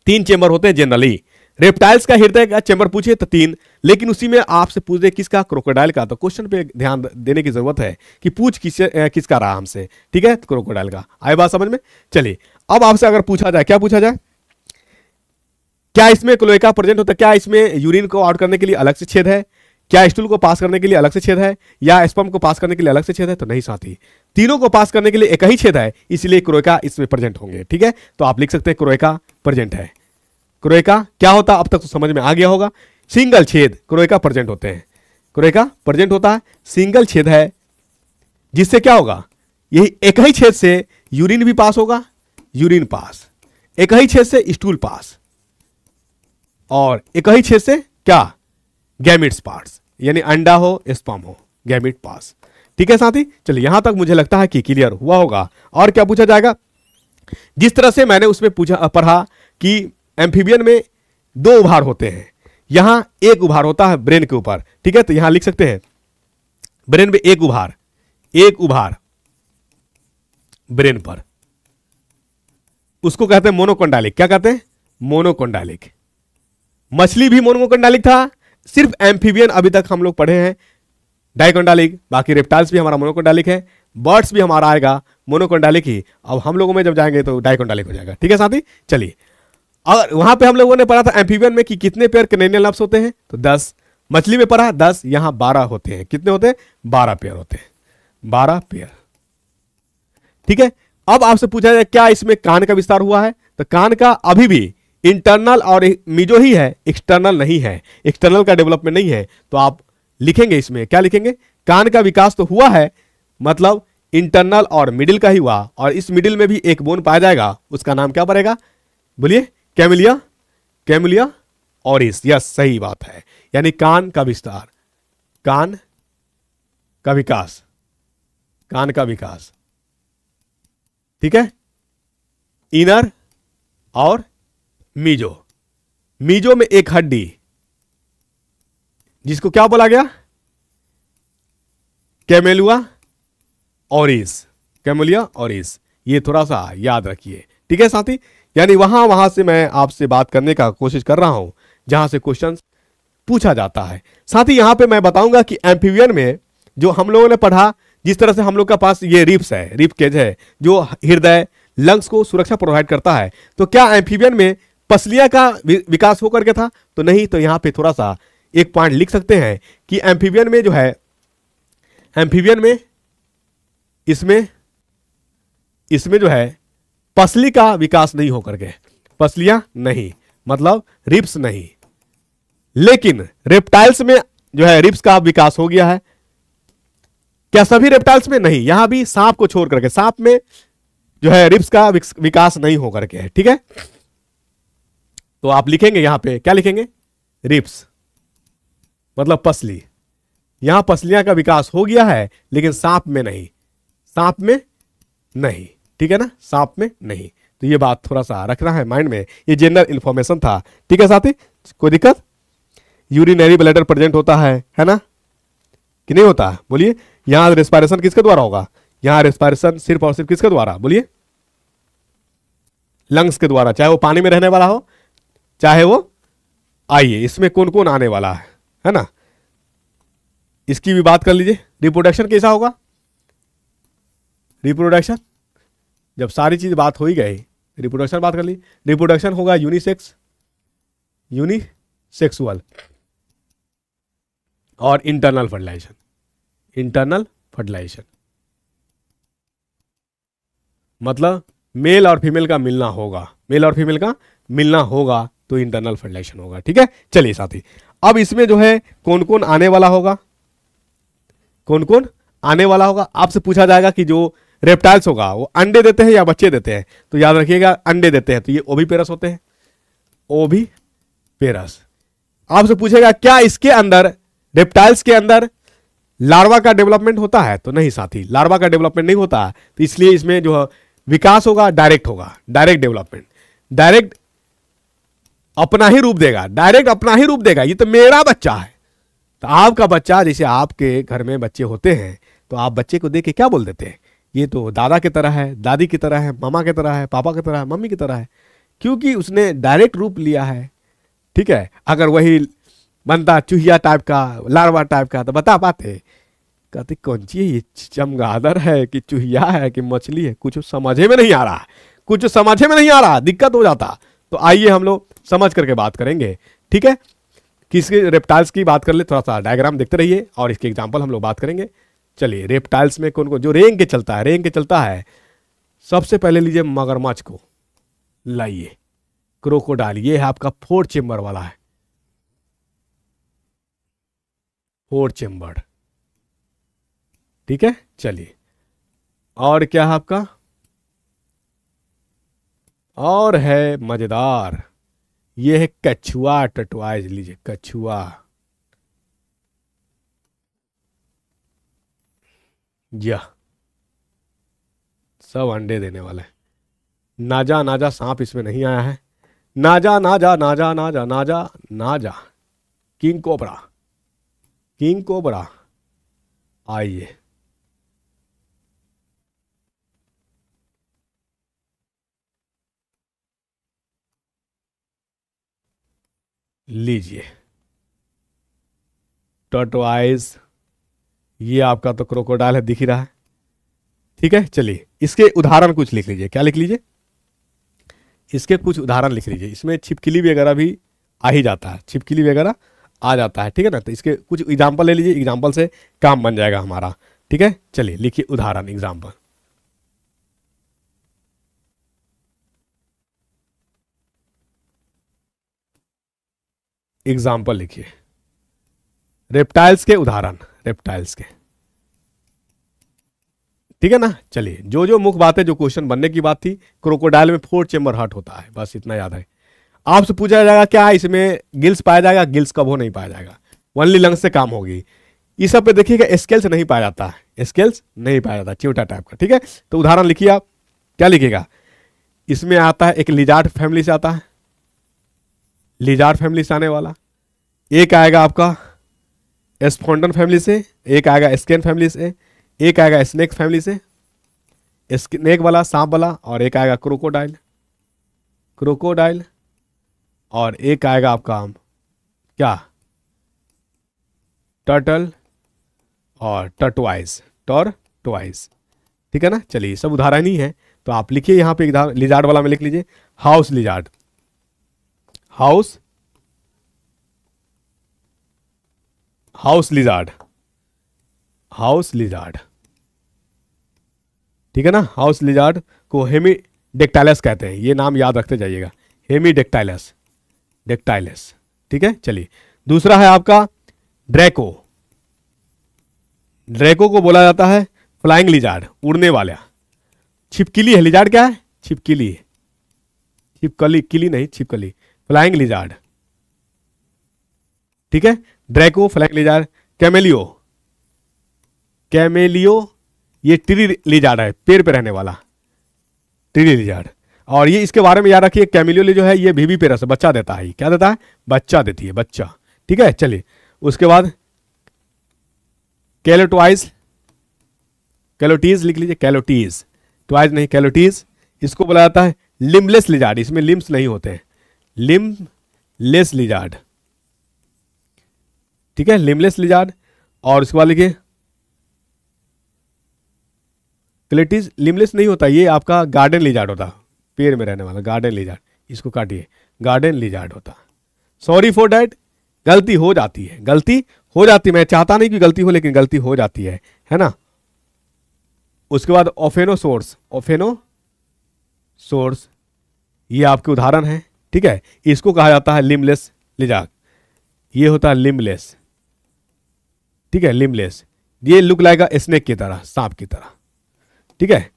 3 चेंबर होते हैं जनरली। रेप्टाइल्स का हृदय का चेंबर पूछिए तो 3, लेकिन उसी में आपसे पूछ दे किसका, क्रोकोडाइल का, तो क्वेश्चन पे ध्यान देने की जरूरत है कि पूछ किसका रहा हमसे। ठीक है, क्रोकोडाइल का। आए बात समझ में। चलिए अब आपसे अगर पूछा जाए, क्या पूछा जाए, क्या इसमें क्लोएका प्रेजेंट होता है, क्या इसमें यूरिन को आउट करने के लिए अलग से छेद है, क्या स्टूल को पास करने के लिए अलग से छेद है, या स्पर्म को पास करने के लिए अलग से छेद है, तो नहीं साथी, तीनों को पास करने के लिए एक ही छेद है, इसलिए क्लोएका इसमें प्रेजेंट होंगे। ठीक है, तो आप लिख सकते हैं क्लोएका प्रेजेंट है। क्लोएका क्या होता है अब तक तो समझ में आ गया होगा, सिंगल छेद क्लोएका प्रेजेंट होते हैं। क्लोएका प्रेजेंट होता है, सिंगल छेद है, जिससे क्या होगा, यही एक ही छेद से यूरिन भी पास होगा, यूरिन पास, एक ही छेद से स्टूल पास, और एक ही छेद से क्या, गैमिट्स पास, यानी अंडा हो स्पर्म हो, गैमिट पास। ठीक है साथी, चलिए यहां तक मुझे लगता है कि क्लियर हुआ होगा। और क्या पूछा जाएगा, जिस तरह से मैंने उसमें पढ़ा कि एम्फीबियन में 2 उभार होते हैं, यहां एक उभार होता है ब्रेन के ऊपर। ठीक है, तो यहां लिख सकते हैं ब्रेन में एक उभार ब्रेन पर, उसको कहते हैं मोनोकोंडालिक। क्या कहते हैं, मोनोकोंडालिक। मछली भी मोनोकोंडालिक था, सिर्फ एम्फीबियन अभी तक हम लोग पढ़े हैं डाइकोंडालिक, बाकी रेप्टाइल्स भी हमारा मोनोकोंडालिक है, बर्ड्स भी हमारा आएगा मोनोकोंडालिक ही। अब हम लोगों में जब जाएंगे तो डाइकोंडालिक हो जाएगा। ठीक है साथी, चलिए और वहां पे हम लोगों ने पढ़ा था एम्फीबियन में कि कितने पेयर क्रेनियल नर्व्स होते हैं, तो 10। मछली में पढ़ा 10, यहां 12 होते हैं। कितने होते हैं, 12 पेयर होते हैं, 12 पेयर। ठीक है, अब आपसे पूछा जाए क्या इसमें कान का विस्तार हुआ है, तो कान का अभी भी इंटरनल और मीजो ही है, एक्सटर्नल नहीं है, एक्सटर्नल का डेवलपमेंट नहीं है। तो आप लिखेंगे इसमें, क्या लिखेंगे, कान का विकास तो हुआ है, मतलब इंटरनल और मिडिल का ही हुआ, और इस मिडिल में भी एक बोन पाया जाएगा, उसका नाम क्या पड़ेगा, बोलिए, कैमुलिया ऑरिस। यस, सही बात है, यानी कान का विस्तार, कान का विकास। ठीक है, इनर और मीजो में एक हड्डी, जिसको क्या बोला गया, कैमुलिया ऑरिस। ये थोड़ा सा याद रखिए। ठीक है साथी, यानी वहां से मैं आपसे बात करने का कोशिश कर रहा हूं जहां से क्वेश्चन पूछा जाता है। साथ ही यहां पे मैं बताऊंगा कि एम्फीबियन में जो हम लोगों ने पढ़ा, जिस तरह से हम लोग का पास ये रिब्स है, रिब केज है, जो हृदय लंग्स को सुरक्षा प्रोवाइड करता है, तो क्या एम्फीबियन में पसलियां का विकास होकर के था, तो नहीं। तो यहां पे थोड़ा सा एक पॉइंट लिख सकते हैं कि एम्फीबियन में जो है, एम्फीबियन में इसमें जो है पसली का विकास नहीं होकर के, पसलियां नहीं, मतलब रिब्स नहीं। लेकिन रेप्टाइल्स में जो है रिब्स का विकास हो गया है। क्या सभी रेप्टाइल्स में, नहीं, यहां भी सांप को छोड़ करके, सांप में जो है रिब्स का विकास नहीं होकर के है। ठीक है, तो आप लिखेंगे यहां पे, क्या लिखेंगे, रिब्स मतलब पसली। यहां पसलियां का विकास हो गया है, लेकिन सांप में नहीं, ठीक है ना, सांप में नहीं। तो ये बात थोड़ा सा रखना है माइंड में, ये जनरल इंफॉर्मेशन था। ठीक है साथी, कोई दिक्कत, यूरिनरी ब्लैडर प्रेजेंट होता है ना, कि नहीं होता, बोलिए। यहां रेस्पिरेशन किसके द्वारा होगा, यहां रेस्पिरेशन सिर्फ और सिर्फ किसके द्वारा, बोलिए, लंग्स के द्वारा, चाहे वो पानी में रहने वाला हो, चाहे वो, आइए इसमें कौन कौन आने वाला है ना, इसकी भी बात कर लीजिए। रिप्रोडक्शन कैसा होगा, रिप्रोडक्शन, जब सारी चीज बात हो ही गई, रिप्रोडक्शन बात कर ली। रिप्रोडक्शन होगा यूनिसेक्सुअल और इंटरनल फर्टिलाइजेशन, मतलब मेल और फीमेल का मिलना होगा, तो इंटरनल फर्टिलाइजेशन होगा। ठीक है, चलिए साथी, अब इसमें जो है कौन कौन आने वाला होगा, आपसे पूछा जाएगा कि जो रेप्टाइल्स होगा वो अंडे देते हैं या बच्चे देते हैं, तो याद रखिएगा अंडे देते हैं, तो ये ओविपेरस होते हैं, ओविपेरस। आपसे पूछेगा क्या इसके अंदर, रेप्टाइल्स के अंदर लार्वा का डेवलपमेंट होता है, तो नहीं साथी, लार्वा का डेवलपमेंट नहीं होता है, तो इसलिए इसमें जो विकास होगा डायरेक्ट डेवलपमेंट। डायरेक्ट अपना ही रूप देगा, डायरेक्ट अपना ही रूप देगा। ये तो मेरा बच्चा है। तो आपका बच्चा, जैसे आपके घर में बच्चे होते हैं तो आप बच्चे को देख के क्या बोल देते हैं, ये तो दादा की तरह है, दादी की तरह है, मामा की तरह है, पापा की तरह है, मम्मी की तरह है, क्योंकि उसने डायरेक्ट रूप लिया है। ठीक है, अगर वही बनता चूहिया टाइप का, लार्वा टाइप का, तो बता पाते? कहते कौन सी है ये, चमगादड़ है कि चूहिया है कि मछली है, कुछ समझे में नहीं आ रहा, कुछ समझे में नहीं आ रहा, दिक्कत हो जाता। तो आइए हम लोग समझ करके बात करेंगे। ठीक है, किसके रेप्टाइल्स की बात कर ले, थोड़ा सा डायग्राम देखते रहिए और इसके एग्जांपल हम लोग बात करेंगे। चलिए, रेप्टाइल्स में कौन कौन जो रेंग के चलता है, रेंग के चलता है, सबसे पहले लीजिए मगरमच्छ को, लाइए क्रोकोडाइल, ये है आपका 4 चेम्बर वाला है, 4 चेम्बर। ठीक है, चलिए, और क्या है आपका, और है मजेदार, ये है कछुआ, टटवाइज, लीजिए कछुआ, यह सब अंडे देने वाला है। नाजा नाजा सांप इसमें नहीं आया है, नाजा नाजा नाजा नाजा नाजा नाजा, किंग कोबरा, किंग कोबरा। आइए, लीजिए टर्टवाइज, ये आपका तो क्रोकोडाइल है, दिख ही रहा है। ठीक है, चलिए इसके उदाहरण कुछ लिख लीजिए। क्या लिख लीजिए, इसके कुछ उदाहरण लिख लीजिए। इसमें छिपकली वगैरह भी आ ही जाता है, छिपकली वगैरह आ जाता है। ठीक है ना, तो इसके कुछ एग्जाम्पल ले लीजिए, एग्जाम्पल से काम बन जाएगा हमारा। ठीक है, चलिए लिखिए उदाहरण, एग्जाम्पल। एग्जाम्पल लिखिए, रेप्टाइल्स के उदाहरण, रेप्टाइल्स के। ठीक है ना, चलिए, जो जो मुख्य बातें, जो क्वेश्चन बनने की बात थी, क्रोकोडाइल में 4 चेम्बर हार्ट होता है, बस इतना याद है। आपसे पूछा जाएगा क्या इसमें गिल्स पाया जाएगा, गिल्स कब हो नहीं पाया जाएगा, ओनली लंग्स से काम होगी। इस सब पे देखिएगा स्केल्स नहीं पाया जाता, स्केल्स नहीं पाया जाता, चिवटा टाइप का। ठीक है, तो उदाहरण लिखिए आप, क्या लिखिएगा, इसमें आता है एक लिजार्ड फैमिली से आता है, लिजार्ड फैमिली से आने वाला, एक आएगा आपका एस्फोंडन फैमिली से, एक आएगा स्केन फैमिली से, एक आएगा स्नेक फैमिली से, स्नेक वाला, सांप वाला, और एक आएगा क्रोकोडाइल, क्रोकोडाइल, और एक आएगा आपका क्या, टर्टल और टर्टवाइज, टॉर्टवाइज। ठीक है ना, चलिए सब उदाहरण ही है। तो आप लिखिए यहां पे लिजार्ड वाला में लिख लीजिए house lizard, house, house lizard, house lizard. ठीक है ना, हाउस लिजार्ड को हेमीडेक्टाइलस कहते हैं, ये नाम याद रखते जाइएगा, हेमीडेक्टाइलस, डेक्टाइलस। ठीक है, चलिए दूसरा है आपका ड्रैको, ड्रैको को बोला जाता है फ्लाइंग लिजार्ड, उड़ने वाला। छिपकली है, लिजार्ड क्या है, छिपकली है, छिपकली, किली नहीं, छिपकली, फ्लाइंग लिजार्ड। ठीक है, ड्रैको, फ्लाइंग लिजार्ड। कैमेलियो, कैमेलियो ये ट्री लिजार्ड है, पेड़ पे रहने वाला ट्री लिजार्ड। और ये इसके बारे में याद रखिए, कैमेलियो जो है ये भीवी पेरस बच्चा देता है, क्या देता है, बच्चा देती है, बच्चा। ठीक है, चलिए उसके बाद कैलोटवाइज, कैलोटीज लिख लीजिए, कैलोटीज, ट्वाइज नहीं, कैलोटीज। इसको बोला जाता है लिम्बलेस लिजार्ड, इसमें लिम्स नहीं होते हैं, लिम्बलेस लिजार्ड। ठीक है, लिम्बलेस लिजार्ड। और उसके बाद लिखिए क्लेटीज, लिम्बलेस नहीं होता, ये आपका गार्डन लिजार्ड होता, पेड़ में रहने वाला गार्डन लिजार्ड, इसको काटिए, गार्डन लिजार्ड होता। सॉरी फॉर डैट, गलती हो जाती है, गलती हो जाती है, मैं चाहता नहीं कि गलती हो, लेकिन गलती हो जाती है ना। उसके बाद ओफेनोसोर्स, ओफेनोसोर्स ये आपके उदाहरण है। ठीक है, इसको कहा जाता है लिम्बलेस लिजार्ड, ये होता है लिम्बलेस। ठीक है, लिम्बलेस, ये लुक लाएगा स्नेक की तरह, सांप की तरह। ठीक है,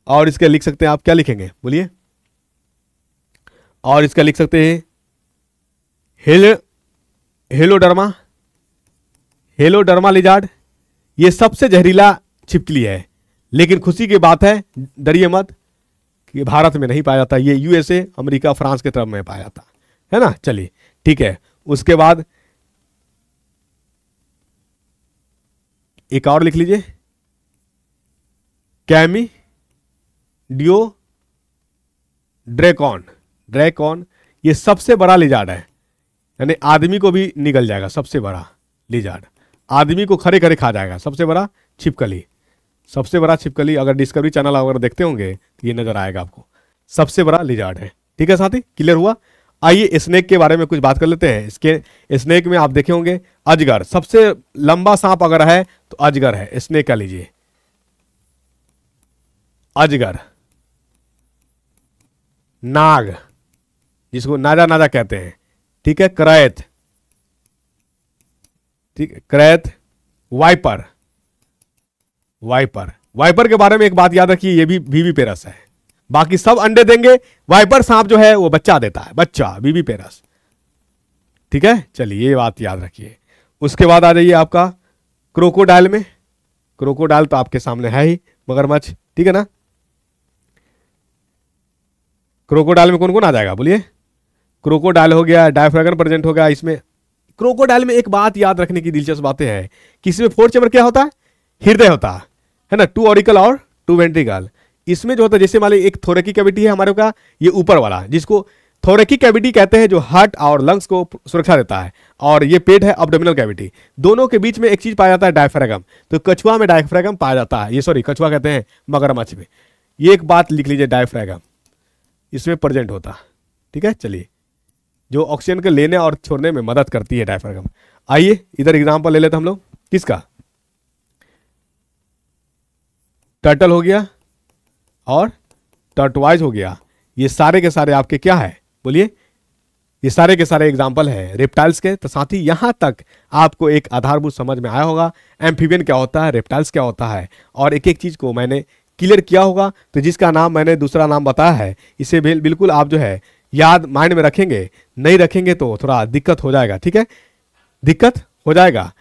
और इसका लिख सकते हैं आप, क्या लिखेंगे बोलिए, और इसका लिख सकते हैं हेलोडर्मा, हेलोडर्मा लिजार्ड। ये सबसे जहरीला छिपकली है, लेकिन खुशी की बात है, डरिए मत, कि भारत में नहीं पाया जाता, ये यूएसए, अमेरिका, फ्रांस के तरफ में पाया जाता। है ना। चलिए ठीक है, उसके बाद एक और लिख लीजिए, कैमी डियो ड्रैकॉन। ड्रैकॉन ये सबसे बड़ा लिजार्ड है, यानी आदमी को भी निगल जाएगा, सबसे बड़ा लिजार्ड, आदमी को खड़े खड़े खा जाएगा, सबसे बड़ा छिपकली। सबसे बड़ा छिपकली अगर डिस्कवरी चैनल अगर देखते होंगे तो ये नजर आएगा आपको, सबसे बड़ा लिजार्ड है। ठीक है साथी, क्लियर हुआ। आइए स्नेक के बारे में कुछ बात कर लेते हैं। इसके स्नेक में आप देखे होंगे अजगर, सबसे लंबा सांप अगर है तो अजगर है। स्नेक का लीजिए, अजगर, नाग जिसको नाजा नाजा कहते हैं, ठीक है, करैत, ठीक है, करैत, वाइपर। वाइपर, वाइपर के बारे में एक बात याद रखिए, ये भी विविपेरस है, बाकी सब अंडे देंगे, वाइपर सांप जो है वो बच्चा देता है, बच्चा, विविपेरस। ठीक है, चलिए ये बात याद रखिए। उसके बाद आ जाइए आपका क्रोकोडाइल में। क्रोकोडाइल तो आपके सामने है ही, मगरमच्छ, ठीक है ना। क्रोकोडाइल में कौन कौन आ जाएगा बोलिए। क्रोकोडाइल हो गया, डायफ्रागन प्रेजेंट हो गया इसमें। क्रोकोडाइल में एक बात याद रखने की दिलचस्प बातें हैं कि इसमें फोर्थ चैम्बर क्या होता है, हृदय होता है ना, 2 ऑरिकल और 2 वेंट्रिकल। इसमें जो होता है, जैसे मान लीजिए एक थोरेकी कैविटी है हमारे का, ये ऊपर वाला जिसको थोरेकी कैविटी कहते हैं, जो हार्ट और लंग्स को सुरक्षा देता है, और ये पेट है अब्डोमिनल कैविटी। दोनों के बीच में एक चीज पाया जाता है, डायफ्रागम। तो कछुआ में डायफ्रागम पाया जाता है, ये सॉरी कछुआ कहते हैं मगरमच्छ में। ये एक बात लिख लीजिए, डायफ्रागम इसमें प्रेजेंट होता है। ठीक है, चलिए, जो ऑक्सीजन के लेने और छोड़ने में मदद करती है डायफ्रागम। आइए इधर एग्जांपल ले लेते हम लोग, किसका, टर्टल हो गया और टर्टवाइज हो गया। ये सारे के सारे आपके क्या है बोलिए, ये सारे के सारे एग्जाम्पल हैं रेप्टाइल्स के। तो साथ ही यहां तक आपको एक आधारभूत समझ में आया होगा, एम्फीबियन क्या होता है, रेप्टाइल्स क्या होता है, और एक एक चीज को मैंने क्लियर किया होगा। तो जिसका नाम मैंने दूसरा नाम बताया है, इसे बिल्कुल आप जो है याद माइंड में रखेंगे, नहीं रखेंगे तो थोड़ा दिक्कत हो जाएगा। ठीक है, दिक्कत हो जाएगा।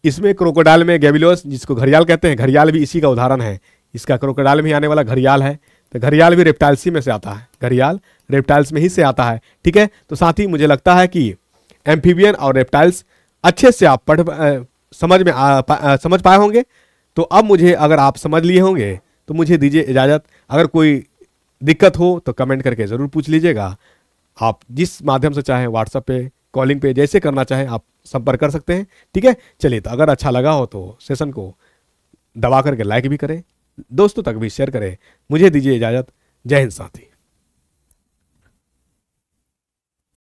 इसमें क्रोकोडाइल में गैबिलोस, जिसको घड़ियाल कहते हैं, घड़ियाल भी इसी का उदाहरण है। इसका क्रोकोडाइल में आने वाला घड़ियाल है, तो घड़ियाल भी रेप्टाइल्स ही में से आता है, घड़ियाल रेप्टाइल्स में ही से आता है। ठीक है, तो साथ ही मुझे लगता है कि एम्फीबियन और रेप्टाइल्स अच्छे से आप समझ पाए होंगे। तो अब मुझे, अगर आप समझ लिए होंगे तो मुझे दीजिए इजाज़त। अगर कोई दिक्कत हो तो कमेंट करके ज़रूर पूछ लीजिएगा। आप जिस माध्यम से चाहें, व्हाट्सएप पे, कॉलिंग पे, जैसे करना चाहें आप संपर्क कर सकते हैं। ठीक है, चलिए, तो अगर अच्छा लगा हो तो सेशन को दबा करके लाइक भी करें, दोस्तों तक भी शेयर करें। मुझे दीजिए इजाज़त। जय हिंद साथी।